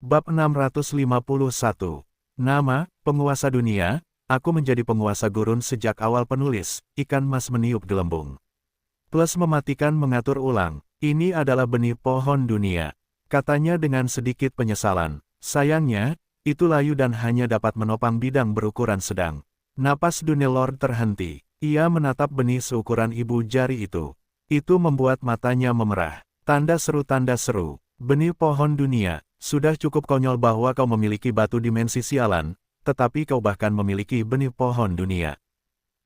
Bab 651. Nama, penguasa dunia, aku menjadi penguasa gurun sejak awal penulis, ikan mas meniup gelembung. Plus mematikan mengatur ulang, ini adalah benih pohon dunia. Katanya dengan sedikit penyesalan. Sayangnya, itu layu dan hanya dapat menopang bidang berukuran sedang. Napas Dunelord terhenti. Ia menatap benih seukuran ibu jari itu. Itu membuat matanya memerah. Tanda seru, benih pohon dunia. Sudah cukup konyol bahwa kau memiliki batu dimensi sialan, tetapi kau bahkan memiliki benih pohon dunia.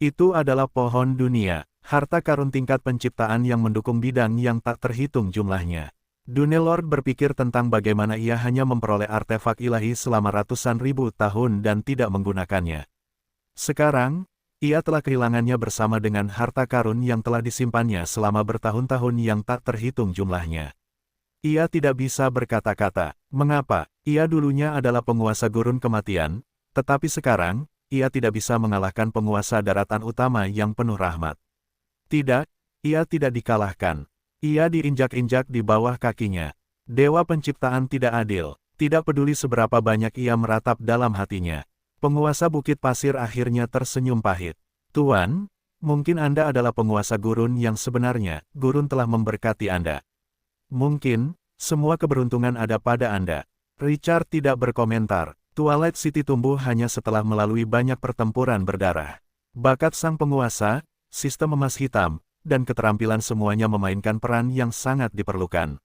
Itu adalah pohon dunia, harta karun tingkat penciptaan yang mendukung bidang yang tak terhitung jumlahnya. Dunelord berpikir tentang bagaimana ia hanya memperoleh artefak ilahi selama ratusan ribu tahun dan tidak menggunakannya. Sekarang, ia telah kehilangannya bersama dengan harta karun yang telah disimpannya selama bertahun-tahun yang tak terhitung jumlahnya. Ia tidak bisa berkata-kata. Mengapa? Ia dulunya adalah penguasa gurun kematian, tetapi sekarang, ia tidak bisa mengalahkan penguasa daratan utama yang penuh rahmat. Tidak, ia tidak dikalahkan. Ia diinjak-injak di bawah kakinya. Dewa penciptaan tidak adil, tidak peduli seberapa banyak ia meratap dalam hatinya. Penguasa Bukit Pasir akhirnya tersenyum pahit. Tuan, mungkin Anda adalah penguasa gurun yang sebenarnya, gurun telah memberkati Anda. Mungkin, semua keberuntungan ada pada Anda. Richard tidak berkomentar. Twilight City tumbuh hanya setelah melalui banyak pertempuran berdarah. Bakat sang penguasa, sistem emas hitam, dan keterampilan semuanya memainkan peran yang sangat diperlukan.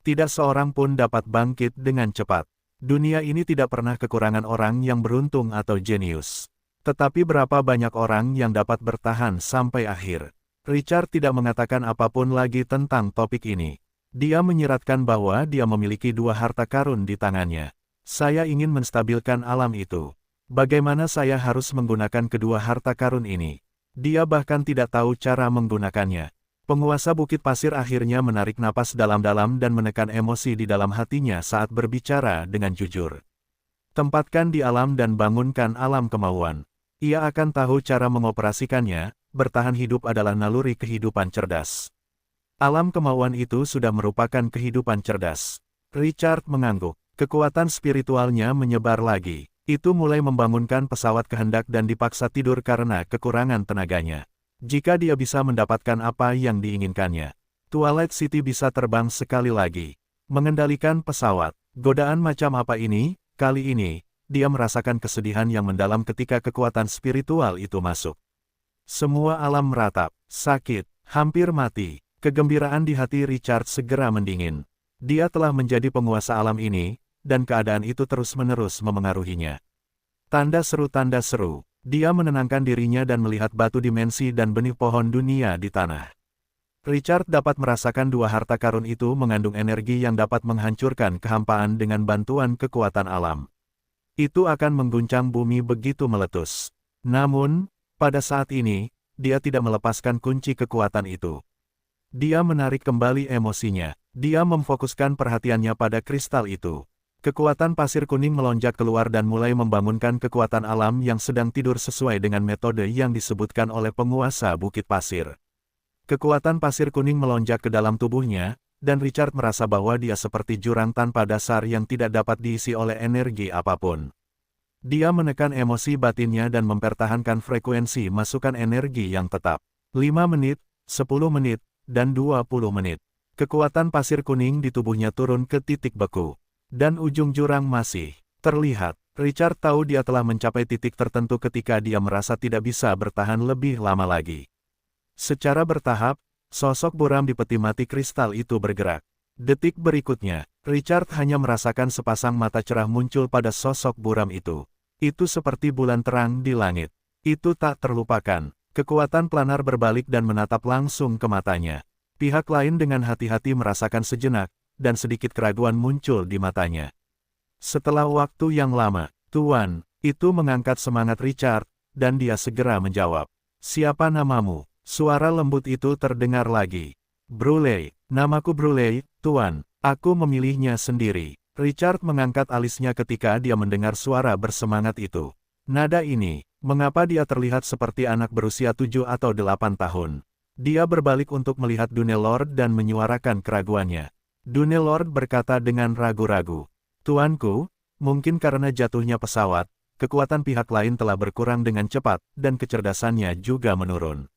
Tidak seorang pun dapat bangkit dengan cepat. Dunia ini tidak pernah kekurangan orang yang beruntung atau jenius. Tetapi berapa banyak orang yang dapat bertahan sampai akhir? Richard tidak mengatakan apapun lagi tentang topik ini. Dia menyiratkan bahwa dia memiliki dua harta karun di tangannya. Saya ingin menstabilkan alam itu. Bagaimana saya harus menggunakan kedua harta karun ini? Dia bahkan tidak tahu cara menggunakannya. Penguasa Bukit Pasir akhirnya menarik napas dalam-dalam dan menekan emosi di dalam hatinya saat berbicara dengan jujur. Tempatkan di alam dan bangunkan alam kemauan. Ia akan tahu cara mengoperasikannya. Bertahan hidup adalah naluri kehidupan cerdas. Alam kemauan itu sudah merupakan kehidupan cerdas. Richard mengangguk. Kekuatan spiritualnya menyebar lagi. Itu mulai membangunkan pesawat kehendak dan dipaksa tidur karena kekurangan tenaganya. Jika dia bisa mendapatkan apa yang diinginkannya, Twilight City bisa terbang sekali lagi. Mengendalikan pesawat. Godaan macam apa ini? Kali ini, dia merasakan kesedihan yang mendalam ketika kekuatan spiritual itu masuk. Semua alam meratap, sakit, hampir mati. Kegembiraan di hati Richard segera mendingin. Dia telah menjadi penguasa alam ini, dan keadaan itu terus-menerus memengaruhinya. Tanda seru. Dia menenangkan dirinya dan melihat batu dimensi dan benih pohon dunia di tanah. Richard dapat merasakan dua harta karun itu mengandung energi yang dapat menghancurkan kehampaan dengan bantuan kekuatan alam. Itu akan mengguncang bumi begitu meletus. Namun, pada saat ini, dia tidak melepaskan kunci kekuatan itu. Dia menarik kembali emosinya. Dia memfokuskan perhatiannya pada kristal itu. Kekuatan pasir kuning melonjak keluar dan mulai membangunkan kekuatan alam yang sedang tidur sesuai dengan metode yang disebutkan oleh penguasa Bukit Pasir. Kekuatan pasir kuning melonjak ke dalam tubuhnya, dan Richard merasa bahwa dia seperti jurang tanpa dasar yang tidak dapat diisi oleh energi apapun. Dia menekan emosi batinnya dan mempertahankan frekuensi masukan energi yang tetap. 5 menit, 10 menit, dan 20 menit. Kekuatan pasir kuning di tubuhnya turun ke titik beku. Dan ujung jurang masih terlihat. Richard tahu dia telah mencapai titik tertentu ketika dia merasa tidak bisa bertahan lebih lama lagi. Secara bertahap, sosok buram di peti mati kristal itu bergerak. Detik berikutnya, Richard hanya merasakan sepasang mata cerah muncul pada sosok buram itu. Itu seperti bulan terang di langit. Itu tak terlupakan. Kekuatan planar berbalik dan menatap langsung ke matanya. Pihak lain dengan hati-hati merasakan sejenak, dan sedikit keraguan muncul di matanya. Setelah waktu yang lama, Tuan, itu mengangkat semangat Richard, dan dia segera menjawab. Siapa namamu? Suara lembut itu terdengar lagi. Bruley, namaku Bruley, Tuan, aku memilihnya sendiri. Richard mengangkat alisnya ketika dia mendengar suara bersemangat itu. Nada ini, mengapa dia terlihat seperti anak berusia 7 atau 8 tahun? Dia berbalik untuk melihat Dunelord dan menyuarakan keraguannya. Dunelord berkata dengan ragu-ragu, Tuanku, mungkin karena jatuhnya pesawat, kekuatan pihak lain telah berkurang dengan cepat, dan kecerdasannya juga menurun.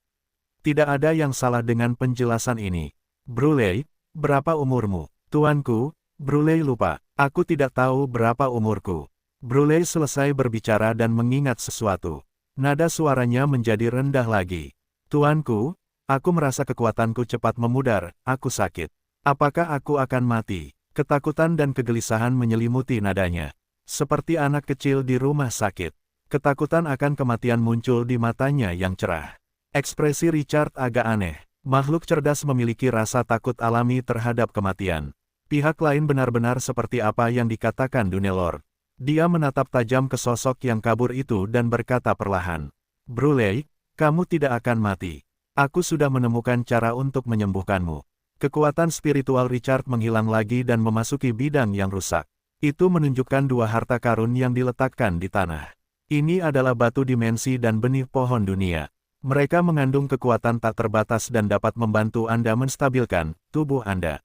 Tidak ada yang salah dengan penjelasan ini. Bruley, berapa umurmu? Tuanku, Bruley lupa. Aku tidak tahu berapa umurku. Bruley selesai berbicara dan mengingat sesuatu. Nada suaranya menjadi rendah lagi. Tuanku, aku merasa kekuatanku cepat memudar, aku sakit. Apakah aku akan mati? Ketakutan dan kegelisahan menyelimuti nadanya. Seperti anak kecil di rumah sakit. Ketakutan akan kematian muncul di matanya yang cerah. Ekspresi Richard agak aneh. Makhluk cerdas memiliki rasa takut alami terhadap kematian. Pihak lain benar-benar seperti apa yang dikatakan Dunelord. Dia menatap tajam ke sosok yang kabur itu dan berkata perlahan. Bruley, kamu tidak akan mati. Aku sudah menemukan cara untuk menyembuhkanmu. Kekuatan spiritual Richard menghilang lagi dan memasuki bidang yang rusak. Itu menunjukkan dua harta karun yang diletakkan di tanah. Ini adalah batu dimensi dan benih pohon dunia. Mereka mengandung kekuatan tak terbatas dan dapat membantu Anda menstabilkan tubuh Anda.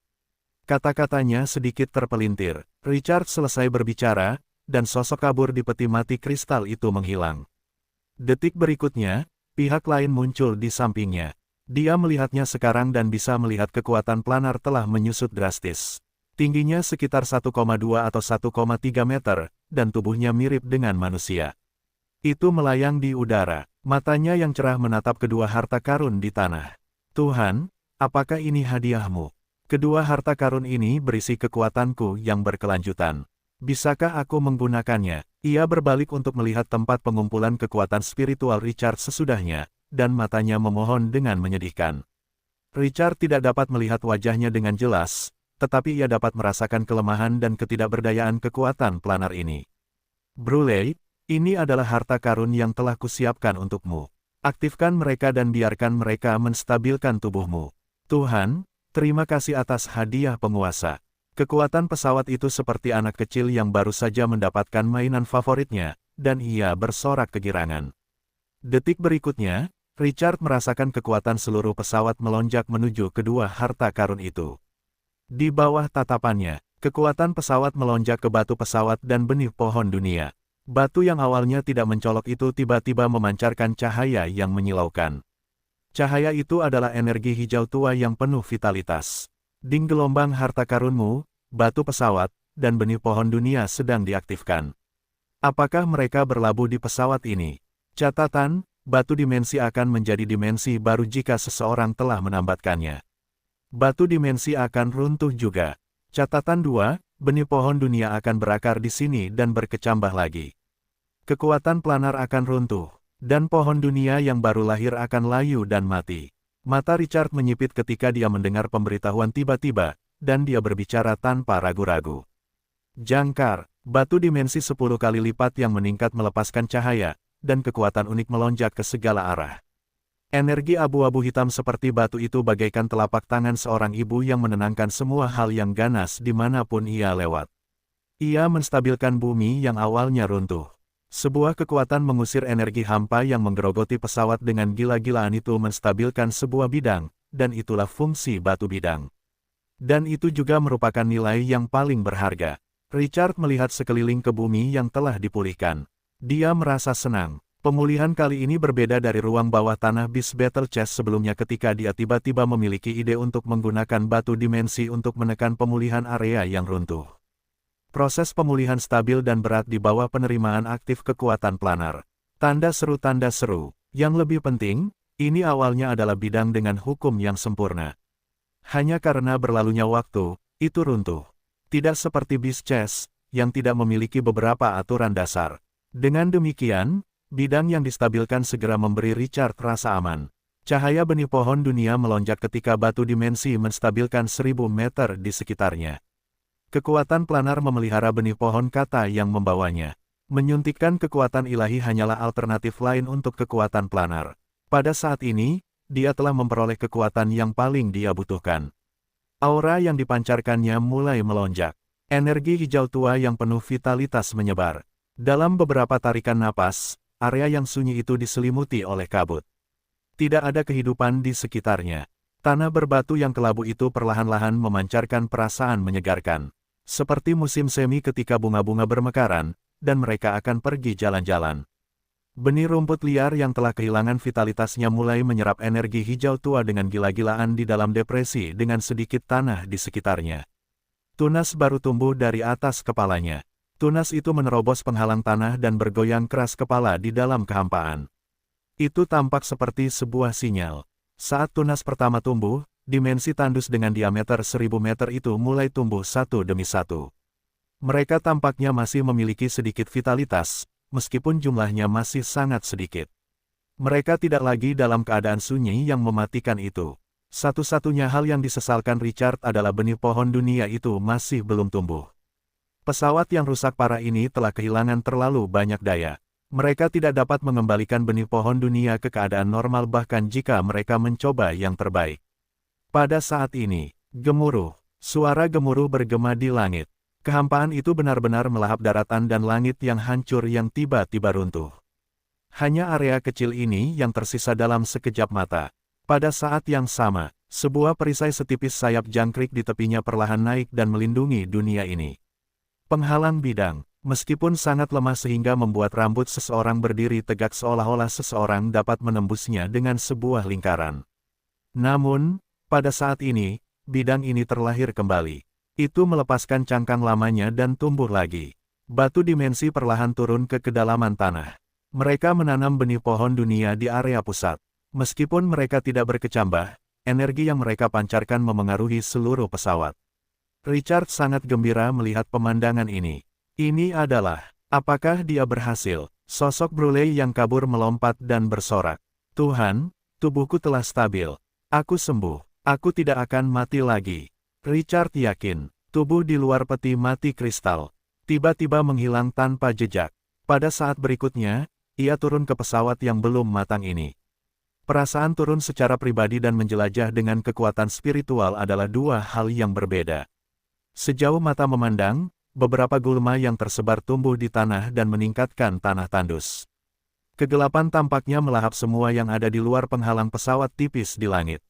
Kata-katanya sedikit terpelintir. Richard selesai berbicara, dan sosok kabur di peti mati kristal itu menghilang. Detik berikutnya, pihak lain muncul di sampingnya. Dia melihatnya sekarang dan bisa melihat kekuatan planar telah menyusut drastis. Tingginya sekitar 1,2 atau 1,3 meter, dan tubuhnya mirip dengan manusia. Itu melayang di udara. Matanya yang cerah menatap kedua harta karun di tanah. Tuhan, apakah ini hadiahmu? Kedua harta karun ini berisi kekuatanku yang berkelanjutan. Bisakah aku menggunakannya? Ia berbalik untuk melihat tempat pengumpulan kekuatan spiritual Richard sesudahnya, dan matanya memohon dengan menyedihkan. Richard tidak dapat melihat wajahnya dengan jelas, tetapi ia dapat merasakan kelemahan dan ketidakberdayaan kekuatan planar ini. Bruley, ini adalah harta karun yang telah kusiapkan untukmu. Aktifkan mereka dan biarkan mereka menstabilkan tubuhmu. Tuhan, terima kasih atas hadiah penguasa. Kekuatan pesawat itu seperti anak kecil yang baru saja mendapatkan mainan favoritnya, dan ia bersorak kegirangan. Detik berikutnya, Richard merasakan kekuatan seluruh pesawat melonjak menuju kedua harta karun itu. Di bawah tatapannya, kekuatan pesawat melonjak ke batu pesawat dan benih pohon dunia. Batu yang awalnya tidak mencolok itu tiba-tiba memancarkan cahaya yang menyilaukan. Cahaya itu adalah energi hijau tua yang penuh vitalitas. Di gelombang harta karunmu, batu pesawat, dan benih pohon dunia sedang diaktifkan. Apakah mereka berlabuh di pesawat ini? Catatan, batu dimensi akan menjadi dimensi baru jika seseorang telah menambatkannya. Batu dimensi akan runtuh juga. Catatan 2, benih pohon dunia akan berakar di sini dan berkecambah lagi. Kekuatan planar akan runtuh, dan pohon dunia yang baru lahir akan layu dan mati. Mata Richard menyipit ketika dia mendengar pemberitahuan tiba-tiba, dan dia berbicara tanpa ragu-ragu. Jangkar, batu dimensi 10 kali lipat yang meningkat melepaskan cahaya, dan kekuatan unik melonjak ke segala arah. Energi abu-abu hitam seperti batu itu bagaikan telapak tangan seorang ibu yang menenangkan semua hal yang ganas dimanapun ia lewat. Ia menstabilkan bumi yang awalnya runtuh. Sebuah kekuatan mengusir energi hampa yang menggerogoti pesawat dengan gila-gilaan itu menstabilkan sebuah bidang, dan itulah fungsi batu bidang. Dan itu juga merupakan nilai yang paling berharga. Richard melihat sekeliling ke bumi yang telah dipulihkan. Dia merasa senang. Pemulihan kali ini berbeda dari ruang bawah tanah bis Battle Chest sebelumnya ketika dia tiba-tiba memiliki ide untuk menggunakan batu dimensi untuk menekan pemulihan area yang runtuh. Proses pemulihan stabil dan berat di bawah penerimaan aktif kekuatan planar. Tanda seru. Yang lebih penting, ini awalnya adalah bidang dengan hukum yang sempurna. Hanya karena berlalunya waktu, itu runtuh. Tidak seperti bis Chest, yang tidak memiliki beberapa aturan dasar. Dengan demikian, bidang yang distabilkan segera memberi Richard rasa aman. Cahaya benih pohon dunia melonjak ketika batu dimensi menstabilkan 1000 meter di sekitarnya. Kekuatan planar memelihara benih pohon kata yang membawanya. Menyuntikkan kekuatan ilahi hanyalah alternatif lain untuk kekuatan planar. Pada saat ini, dia telah memperoleh kekuatan yang paling dia butuhkan. Aura yang dipancarkannya mulai melonjak. Energi hijau tua yang penuh vitalitas menyebar. Dalam beberapa tarikan napas, area yang sunyi itu diselimuti oleh kabut. Tidak ada kehidupan di sekitarnya. Tanah berbatu yang kelabu itu perlahan-lahan memancarkan perasaan menyegarkan. Seperti musim semi ketika bunga-bunga bermekaran, dan mereka akan pergi jalan-jalan. Benih rumput liar yang telah kehilangan vitalitasnya mulai menyerap energi hijau tua dengan gila-gilaan di dalam depresi dengan sedikit tanah di sekitarnya. Tunas baru tumbuh dari atas kepalanya. Tunas itu menerobos penghalang tanah dan bergoyang keras kepala di dalam kehampaan. Itu tampak seperti sebuah sinyal. Saat tunas pertama tumbuh, dimensi tandus dengan diameter 1000 meter itu mulai tumbuh satu demi satu. Mereka tampaknya masih memiliki sedikit vitalitas, meskipun jumlahnya masih sangat sedikit. Mereka tidak lagi dalam keadaan sunyi yang mematikan itu. Satu-satunya hal yang disesalkan Richard adalah benih pohon dunia itu masih belum tumbuh. Pesawat yang rusak parah ini telah kehilangan terlalu banyak daya. Mereka tidak dapat mengembalikan benih pohon dunia ke keadaan normal bahkan jika mereka mencoba yang terbaik. Pada saat ini, suara gemuruh bergema di langit. Kehampaan itu benar-benar melahap daratan dan langit yang hancur yang tiba-tiba runtuh. Hanya area kecil ini yang tersisa dalam sekejap mata. Pada saat yang sama, sebuah perisai setipis sayap jangkrik di tepinya perlahan naik dan melindungi dunia ini. Penghalang bidang, meskipun sangat lemah sehingga membuat rambut seseorang berdiri tegak seolah-olah seseorang dapat menembusnya dengan sebuah lingkaran. Namun, pada saat ini, bidang ini terlahir kembali. Itu melepaskan cangkang lamanya dan tumbuh lagi. Batu dimensi perlahan turun ke kedalaman tanah. Mereka menanam benih pohon dunia di area pusat. Meskipun mereka tidak berkecambah, energi yang mereka pancarkan memengaruhi seluruh pesawat. Richard sangat gembira melihat pemandangan ini. Ini adalah, apakah dia berhasil? Sosok Bruley yang kabur melompat dan bersorak. Tuhan, tubuhku telah stabil. Aku sembuh. Aku tidak akan mati lagi. Richard yakin, tubuh di luar peti mati kristal tiba-tiba menghilang tanpa jejak. Pada saat berikutnya, ia turun ke pesawat yang belum matang ini. Perasaan turun secara pribadi dan menjelajah dengan kekuatan spiritual adalah dua hal yang berbeda. Sejauh mata memandang, beberapa gulma yang tersebar tumbuh di tanah dan meningkatkan tanah tandus. Kegelapan tampaknya melahap semua yang ada di luar penghalang pesawat tipis di langit.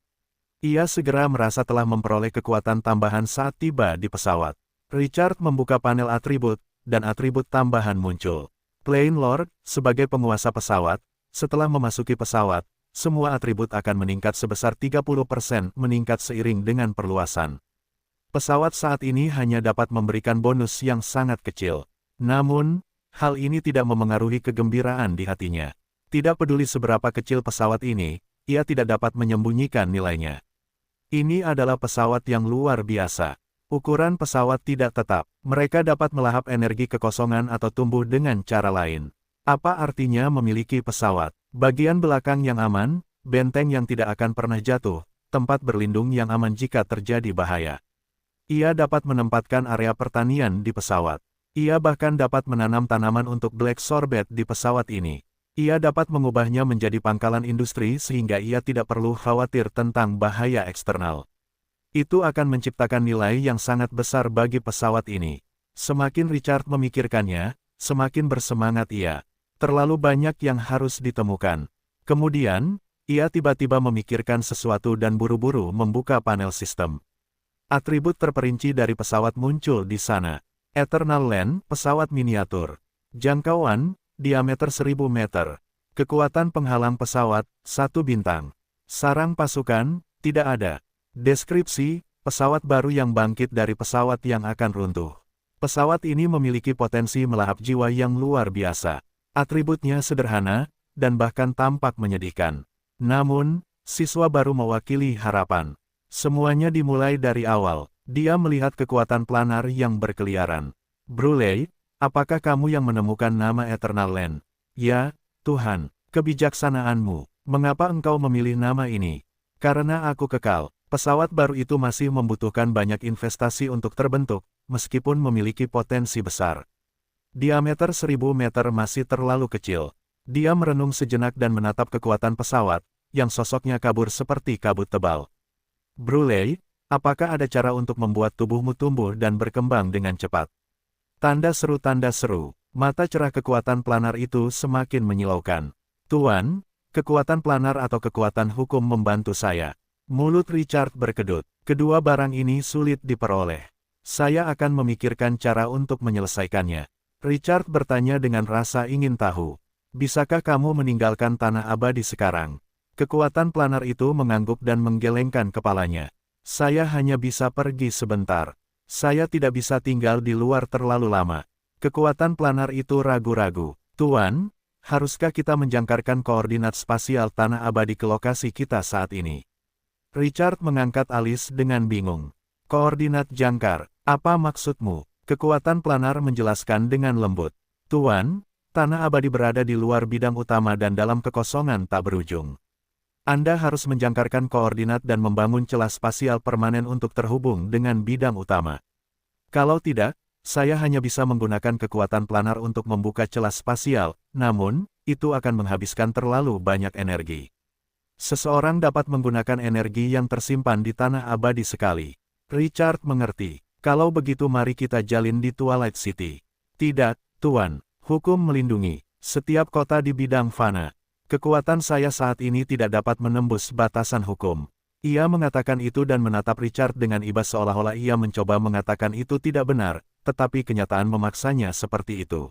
Ia segera merasa telah memperoleh kekuatan tambahan saat tiba di pesawat. Richard membuka panel atribut, dan atribut tambahan muncul. Plain Lord, sebagai penguasa pesawat, setelah memasuki pesawat, semua atribut akan meningkat sebesar 30% meningkat seiring dengan perluasan. Pesawat saat ini hanya dapat memberikan bonus yang sangat kecil. Namun, hal ini tidak memengaruhi kegembiraan di hatinya. Tidak peduli seberapa kecil pesawat ini, ia tidak dapat menyembunyikan nilainya. Ini adalah pesawat yang luar biasa. Ukuran pesawat tidak tetap. Mereka dapat melahap energi kekosongan atau tumbuh dengan cara lain. Apa artinya memiliki pesawat? Bagian belakang yang aman, benteng yang tidak akan pernah jatuh, tempat berlindung yang aman jika terjadi bahaya. Ia dapat menempatkan area pertanian di pesawat. Ia bahkan dapat menanam tanaman untuk Black Sorbet di pesawat ini. Ia dapat mengubahnya menjadi pangkalan industri sehingga ia tidak perlu khawatir tentang bahaya eksternal. Itu akan menciptakan nilai yang sangat besar bagi pesawat ini. Semakin Richard memikirkannya, semakin bersemangat ia. Terlalu banyak yang harus ditemukan. Kemudian, ia tiba-tiba memikirkan sesuatu dan buru-buru membuka panel sistem. Atribut terperinci dari pesawat muncul di sana. Eternal Land, pesawat miniatur. Jangkauan, diameter 1000 meter. Kekuatan penghalang pesawat, 1 bintang. Sarang pasukan, tidak ada. Deskripsi, pesawat baru yang bangkit dari pesawat yang akan runtuh. Pesawat ini memiliki potensi melahap jiwa yang luar biasa. Atributnya sederhana, dan bahkan tampak menyedihkan. Namun, siswa baru mewakili harapan. Semuanya dimulai dari awal. Dia melihat kekuatan planar yang berkeliaran. Bruley, apakah kamu yang menemukan nama Eternal Land? Ya, Tuhan, kebijaksanaanmu. Mengapa engkau memilih nama ini? Karena aku kekal. Pesawat baru itu masih membutuhkan banyak investasi untuk terbentuk, meskipun memiliki potensi besar. Diameter 1000 meter masih terlalu kecil. Dia merenung sejenak dan menatap kekuatan pesawat, yang sosoknya kabur seperti kabut tebal. Bruley, apakah ada cara untuk membuat tubuhmu tumbuh dan berkembang dengan cepat? Tanda seru, mata cerah kekuatan planar itu semakin menyilaukan. Tuan, kekuatan planar atau kekuatan hukum membantu saya. Mulut Richard berkedut. Kedua barang ini sulit diperoleh. Saya akan memikirkan cara untuk menyelesaikannya. Richard bertanya dengan rasa ingin tahu. Bisakah kamu meninggalkan tanah abadi sekarang? Kekuatan planar itu mengangguk dan menggelengkan kepalanya. Saya hanya bisa pergi sebentar. Saya tidak bisa tinggal di luar terlalu lama. Kekuatan planar itu ragu-ragu. Tuan, haruskah kita menjangkarkan koordinat spasial tanah abadi ke lokasi kita saat ini? Richard mengangkat alis dengan bingung. Koordinat jangkar, apa maksudmu? Kekuatan planar menjelaskan dengan lembut. Tuan, tanah abadi berada di luar bidang utama dan dalam kekosongan tak berujung. Anda harus menjangkarkan koordinat dan membangun celah spasial permanen untuk terhubung dengan bidang utama. Kalau tidak, saya hanya bisa menggunakan kekuatan planar untuk membuka celah spasial, namun, itu akan menghabiskan terlalu banyak energi. Seseorang dapat menggunakan energi yang tersimpan di tanah abadi sekali. Richard mengerti. Kalau begitu mari kita jalin di Twilight City. Tidak, Tuan. Hukum melindungi setiap kota di bidang fana. Kekuatan saya saat ini tidak dapat menembus batasan hukum. Ia mengatakan itu dan menatap Richard dengan iba seolah-olah ia mencoba mengatakan itu tidak benar, tetapi kenyataan memaksanya seperti itu.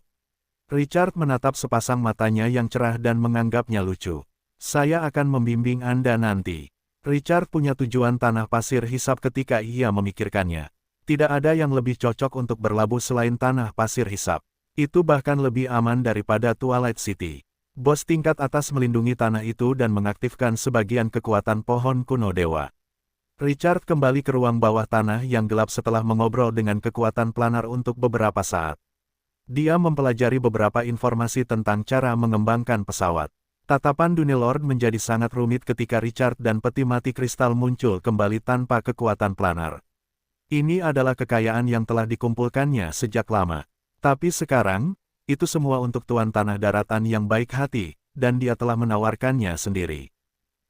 Richard menatap sepasang matanya yang cerah dan menganggapnya lucu. Saya akan membimbing Anda nanti. Richard punya tujuan tanah pasir hisap ketika ia memikirkannya. Tidak ada yang lebih cocok untuk berlabuh selain tanah pasir hisap. Itu bahkan lebih aman daripada Twilight City. Bos tingkat atas melindungi tanah itu dan mengaktifkan sebagian kekuatan pohon kuno dewa. Richard kembali ke ruang bawah tanah yang gelap setelah mengobrol dengan kekuatan planar untuk beberapa saat. Dia mempelajari beberapa informasi tentang cara mengembangkan pesawat. Tatapan Dunilord menjadi sangat rumit ketika Richard dan peti mati kristal muncul kembali tanpa kekuatan planar. Ini adalah kekayaan yang telah dikumpulkannya sejak lama. Tapi sekarang, itu semua untuk Tuan Tanah Daratan yang baik hati, dan dia telah menawarkannya sendiri.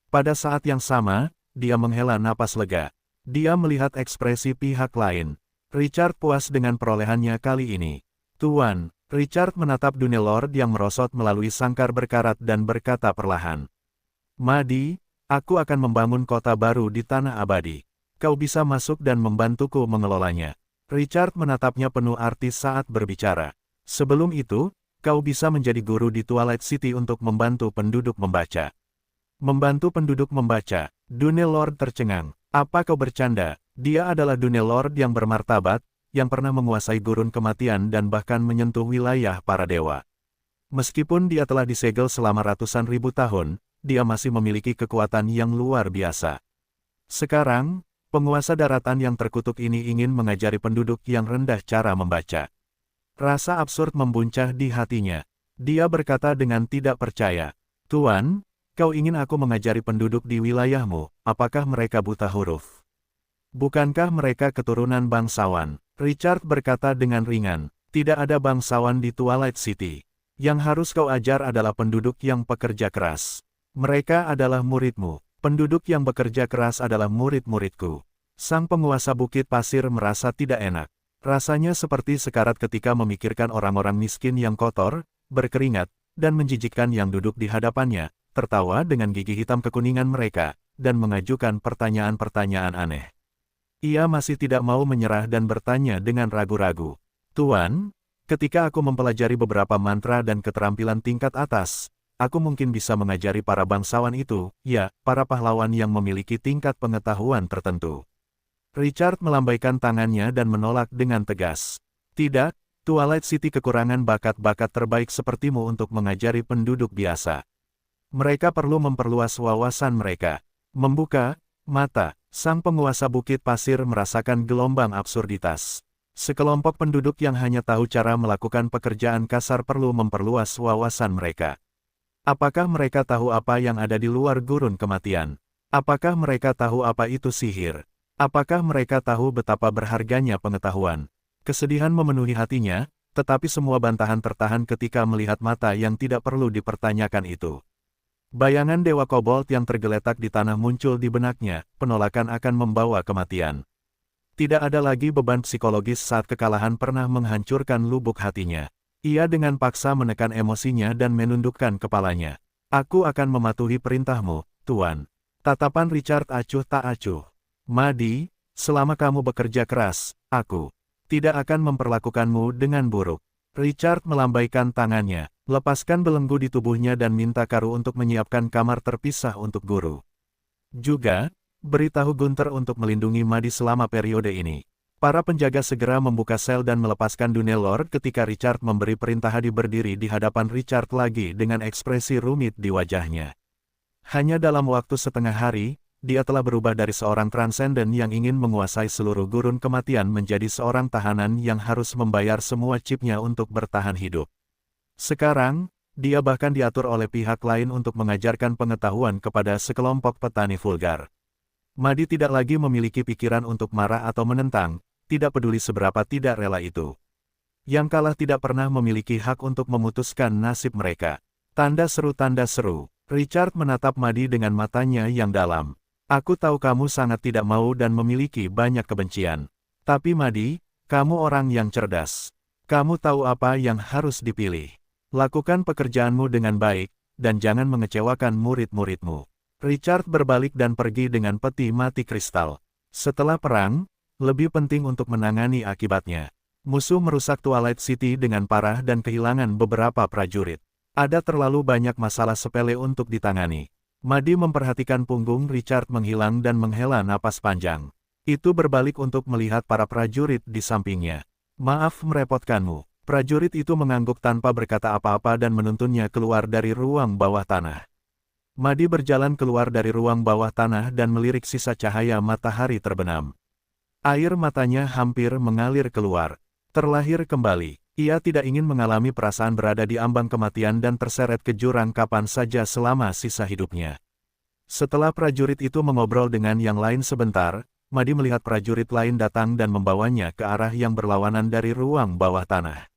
Pada saat yang sama, dia menghela napas lega. Dia melihat ekspresi pihak lain. Richard puas dengan perolehannya kali ini. Tuan, Richard menatap Dunilord yang merosot melalui sangkar berkarat dan berkata perlahan. Madi, aku akan membangun kota baru di Tanah Abadi. Kau bisa masuk dan membantuku mengelolanya. Richard menatapnya penuh arti saat berbicara. Sebelum itu, kau bisa menjadi guru di Twilight City untuk membantu penduduk membaca. Membantu penduduk membaca, Dunilord tercengang. Apa kau bercanda? Dia adalah Dunilord yang bermartabat, yang pernah menguasai gurun kematian dan bahkan menyentuh wilayah para dewa. Meskipun dia telah disegel selama ratusan ribu tahun, dia masih memiliki kekuatan yang luar biasa. Sekarang, penguasa daratan yang terkutuk ini ingin mengajari penduduk yang rendah cara membaca. Rasa absurd membuncah di hatinya. Dia berkata dengan tidak percaya. Tuan, kau ingin aku mengajari penduduk di wilayahmu, apakah mereka buta huruf? Bukankah mereka keturunan bangsawan? Richard berkata dengan ringan. Tidak ada bangsawan di Twilight City. Yang harus kau ajar adalah penduduk yang pekerja keras. Mereka adalah muridmu. Penduduk yang bekerja keras adalah murid-muridku. Sang penguasa Bukit Pasir merasa tidak enak. Rasanya seperti sekarat ketika memikirkan orang-orang miskin yang kotor, berkeringat, dan menjijikkan yang duduk di hadapannya, tertawa dengan gigi hitam kekuningan mereka, dan mengajukan pertanyaan-pertanyaan aneh. Ia masih tidak mau menyerah dan bertanya dengan ragu-ragu. Tuan, ketika aku mempelajari beberapa mantra dan keterampilan tingkat atas, aku mungkin bisa mengajari para bangsawan itu, ya, para pahlawan yang memiliki tingkat pengetahuan tertentu. Richard melambaikan tangannya dan menolak dengan tegas. Tidak, Twilight City kekurangan bakat-bakat terbaik sepertimu untuk mengajari penduduk biasa. Mereka perlu memperluas wawasan mereka. Membuka mata, sang penguasa Bukit Pasir merasakan gelombang absurditas. Sekelompok penduduk yang hanya tahu cara melakukan pekerjaan kasar perlu memperluas wawasan mereka. Apakah mereka tahu apa yang ada di luar gurun kematian? Apakah mereka tahu apa itu sihir? Apakah mereka tahu betapa berharganya pengetahuan? Kesedihan memenuhi hatinya, tetapi semua bantahan tertahan ketika melihat mata yang tidak perlu dipertanyakan itu. Bayangan Dewa Kobold yang tergeletak di tanah muncul di benaknya, penolakan akan membawa kematian. Tidak ada lagi beban psikologis saat kekalahan pernah menghancurkan lubuk hatinya. Ia dengan paksa menekan emosinya dan menundukkan kepalanya. Aku akan mematuhi perintahmu, Tuan. Tatapan Richard acuh tak acuh. Madi, selama kamu bekerja keras, aku tidak akan memperlakukanmu dengan buruk. Richard melambaikan tangannya, lepaskan belenggu di tubuhnya dan minta Karu untuk menyiapkan kamar terpisah untuk guru. Juga, beritahu Gunther untuk melindungi Madi selama periode ini. Para penjaga segera membuka sel dan melepaskan Dunelord ketika Richard memberi perintah. Hadi berdiri di hadapan Richard lagi dengan ekspresi rumit di wajahnya. Hanya dalam waktu setengah hari, dia telah berubah dari seorang transenden yang ingin menguasai seluruh gurun kematian menjadi seorang tahanan yang harus membayar semua chipnya untuk bertahan hidup. Sekarang, dia bahkan diatur oleh pihak lain untuk mengajarkan pengetahuan kepada sekelompok petani vulgar. Madi tidak lagi memiliki pikiran untuk marah atau menentang, tidak peduli seberapa tidak rela itu. Yang kalah tidak pernah memiliki hak untuk memutuskan nasib mereka. Tanda seru. Richard menatap Madi dengan matanya yang dalam. Aku tahu kamu sangat tidak mau dan memiliki banyak kebencian. Tapi Madi, kamu orang yang cerdas. Kamu tahu apa yang harus dipilih. Lakukan pekerjaanmu dengan baik, dan jangan mengecewakan murid-muridmu. Richard berbalik dan pergi dengan peti mati kristal. Setelah perang, lebih penting untuk menangani akibatnya. Musuh merusak Twilight City dengan parah dan kehilangan beberapa prajurit. Ada terlalu banyak masalah sepele untuk ditangani. Madi memperhatikan punggung Richard menghilang dan menghela napas panjang. Itu berbalik untuk melihat para prajurit di sampingnya. Maaf merepotkanmu. Prajurit itu mengangguk tanpa berkata apa-apa dan menuntunnya keluar dari ruang bawah tanah. Madi berjalan keluar dari ruang bawah tanah dan melirik sisa cahaya matahari terbenam. Air matanya hampir mengalir keluar. Terlahir kembali. Ia tidak ingin mengalami perasaan berada di ambang kematian dan terseret ke jurang kapan saja selama sisa hidupnya. Setelah prajurit itu mengobrol dengan yang lain sebentar, Madi melihat prajurit lain datang dan membawanya ke arah yang berlawanan dari ruang bawah tanah.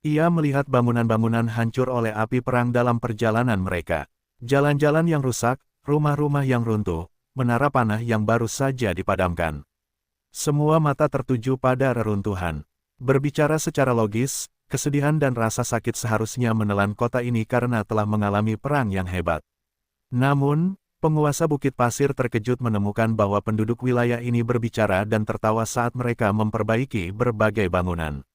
Ia melihat bangunan-bangunan hancur oleh api perang dalam perjalanan mereka. Jalan-jalan yang rusak, rumah-rumah yang runtuh, menara panah yang baru saja dipadamkan. Semua mata tertuju pada reruntuhan. Berbicara secara logis, kesedihan dan rasa sakit seharusnya menelan kota ini karena telah mengalami perang yang hebat. Namun, penguasa Bukit Pasir terkejut menemukan bahwa penduduk wilayah ini berbicara dan tertawa saat mereka memperbaiki berbagai bangunan.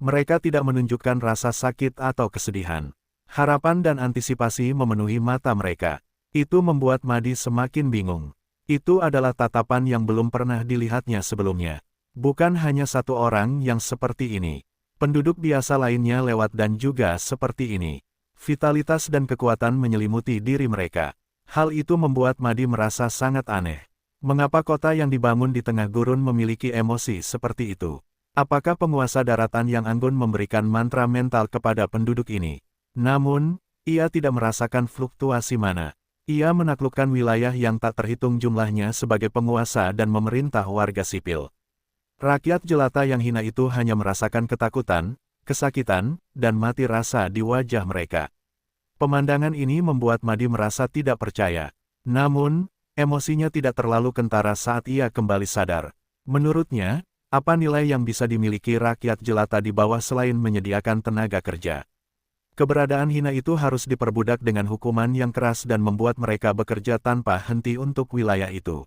Mereka tidak menunjukkan rasa sakit atau kesedihan. Harapan dan antisipasi memenuhi mata mereka. Itu membuat Madi semakin bingung. Itu adalah tatapan yang belum pernah dilihatnya sebelumnya. Bukan hanya satu orang yang seperti ini. Penduduk biasa lainnya lewat dan juga seperti ini. Vitalitas dan kekuatan menyelimuti diri mereka. Hal itu membuat Madi merasa sangat aneh. Mengapa kota yang dibangun di tengah gurun memiliki emosi seperti itu? Apakah penguasa daratan yang anggun memberikan mantra mental kepada penduduk ini? Namun, ia tidak merasakan fluktuasi mana. Ia menaklukkan wilayah yang tak terhitung jumlahnya sebagai penguasa dan memerintah warga sipil. Rakyat jelata yang hina itu hanya merasakan ketakutan, kesakitan, dan mati rasa di wajah mereka. Pemandangan ini membuat Madi merasa tidak percaya. Namun, emosinya tidak terlalu kentara saat ia kembali sadar. Menurutnya, apa nilai yang bisa dimiliki rakyat jelata di bawah selain menyediakan tenaga kerja? Keberadaan hina itu harus diperbudak dengan hukuman yang keras dan membuat mereka bekerja tanpa henti untuk wilayah itu.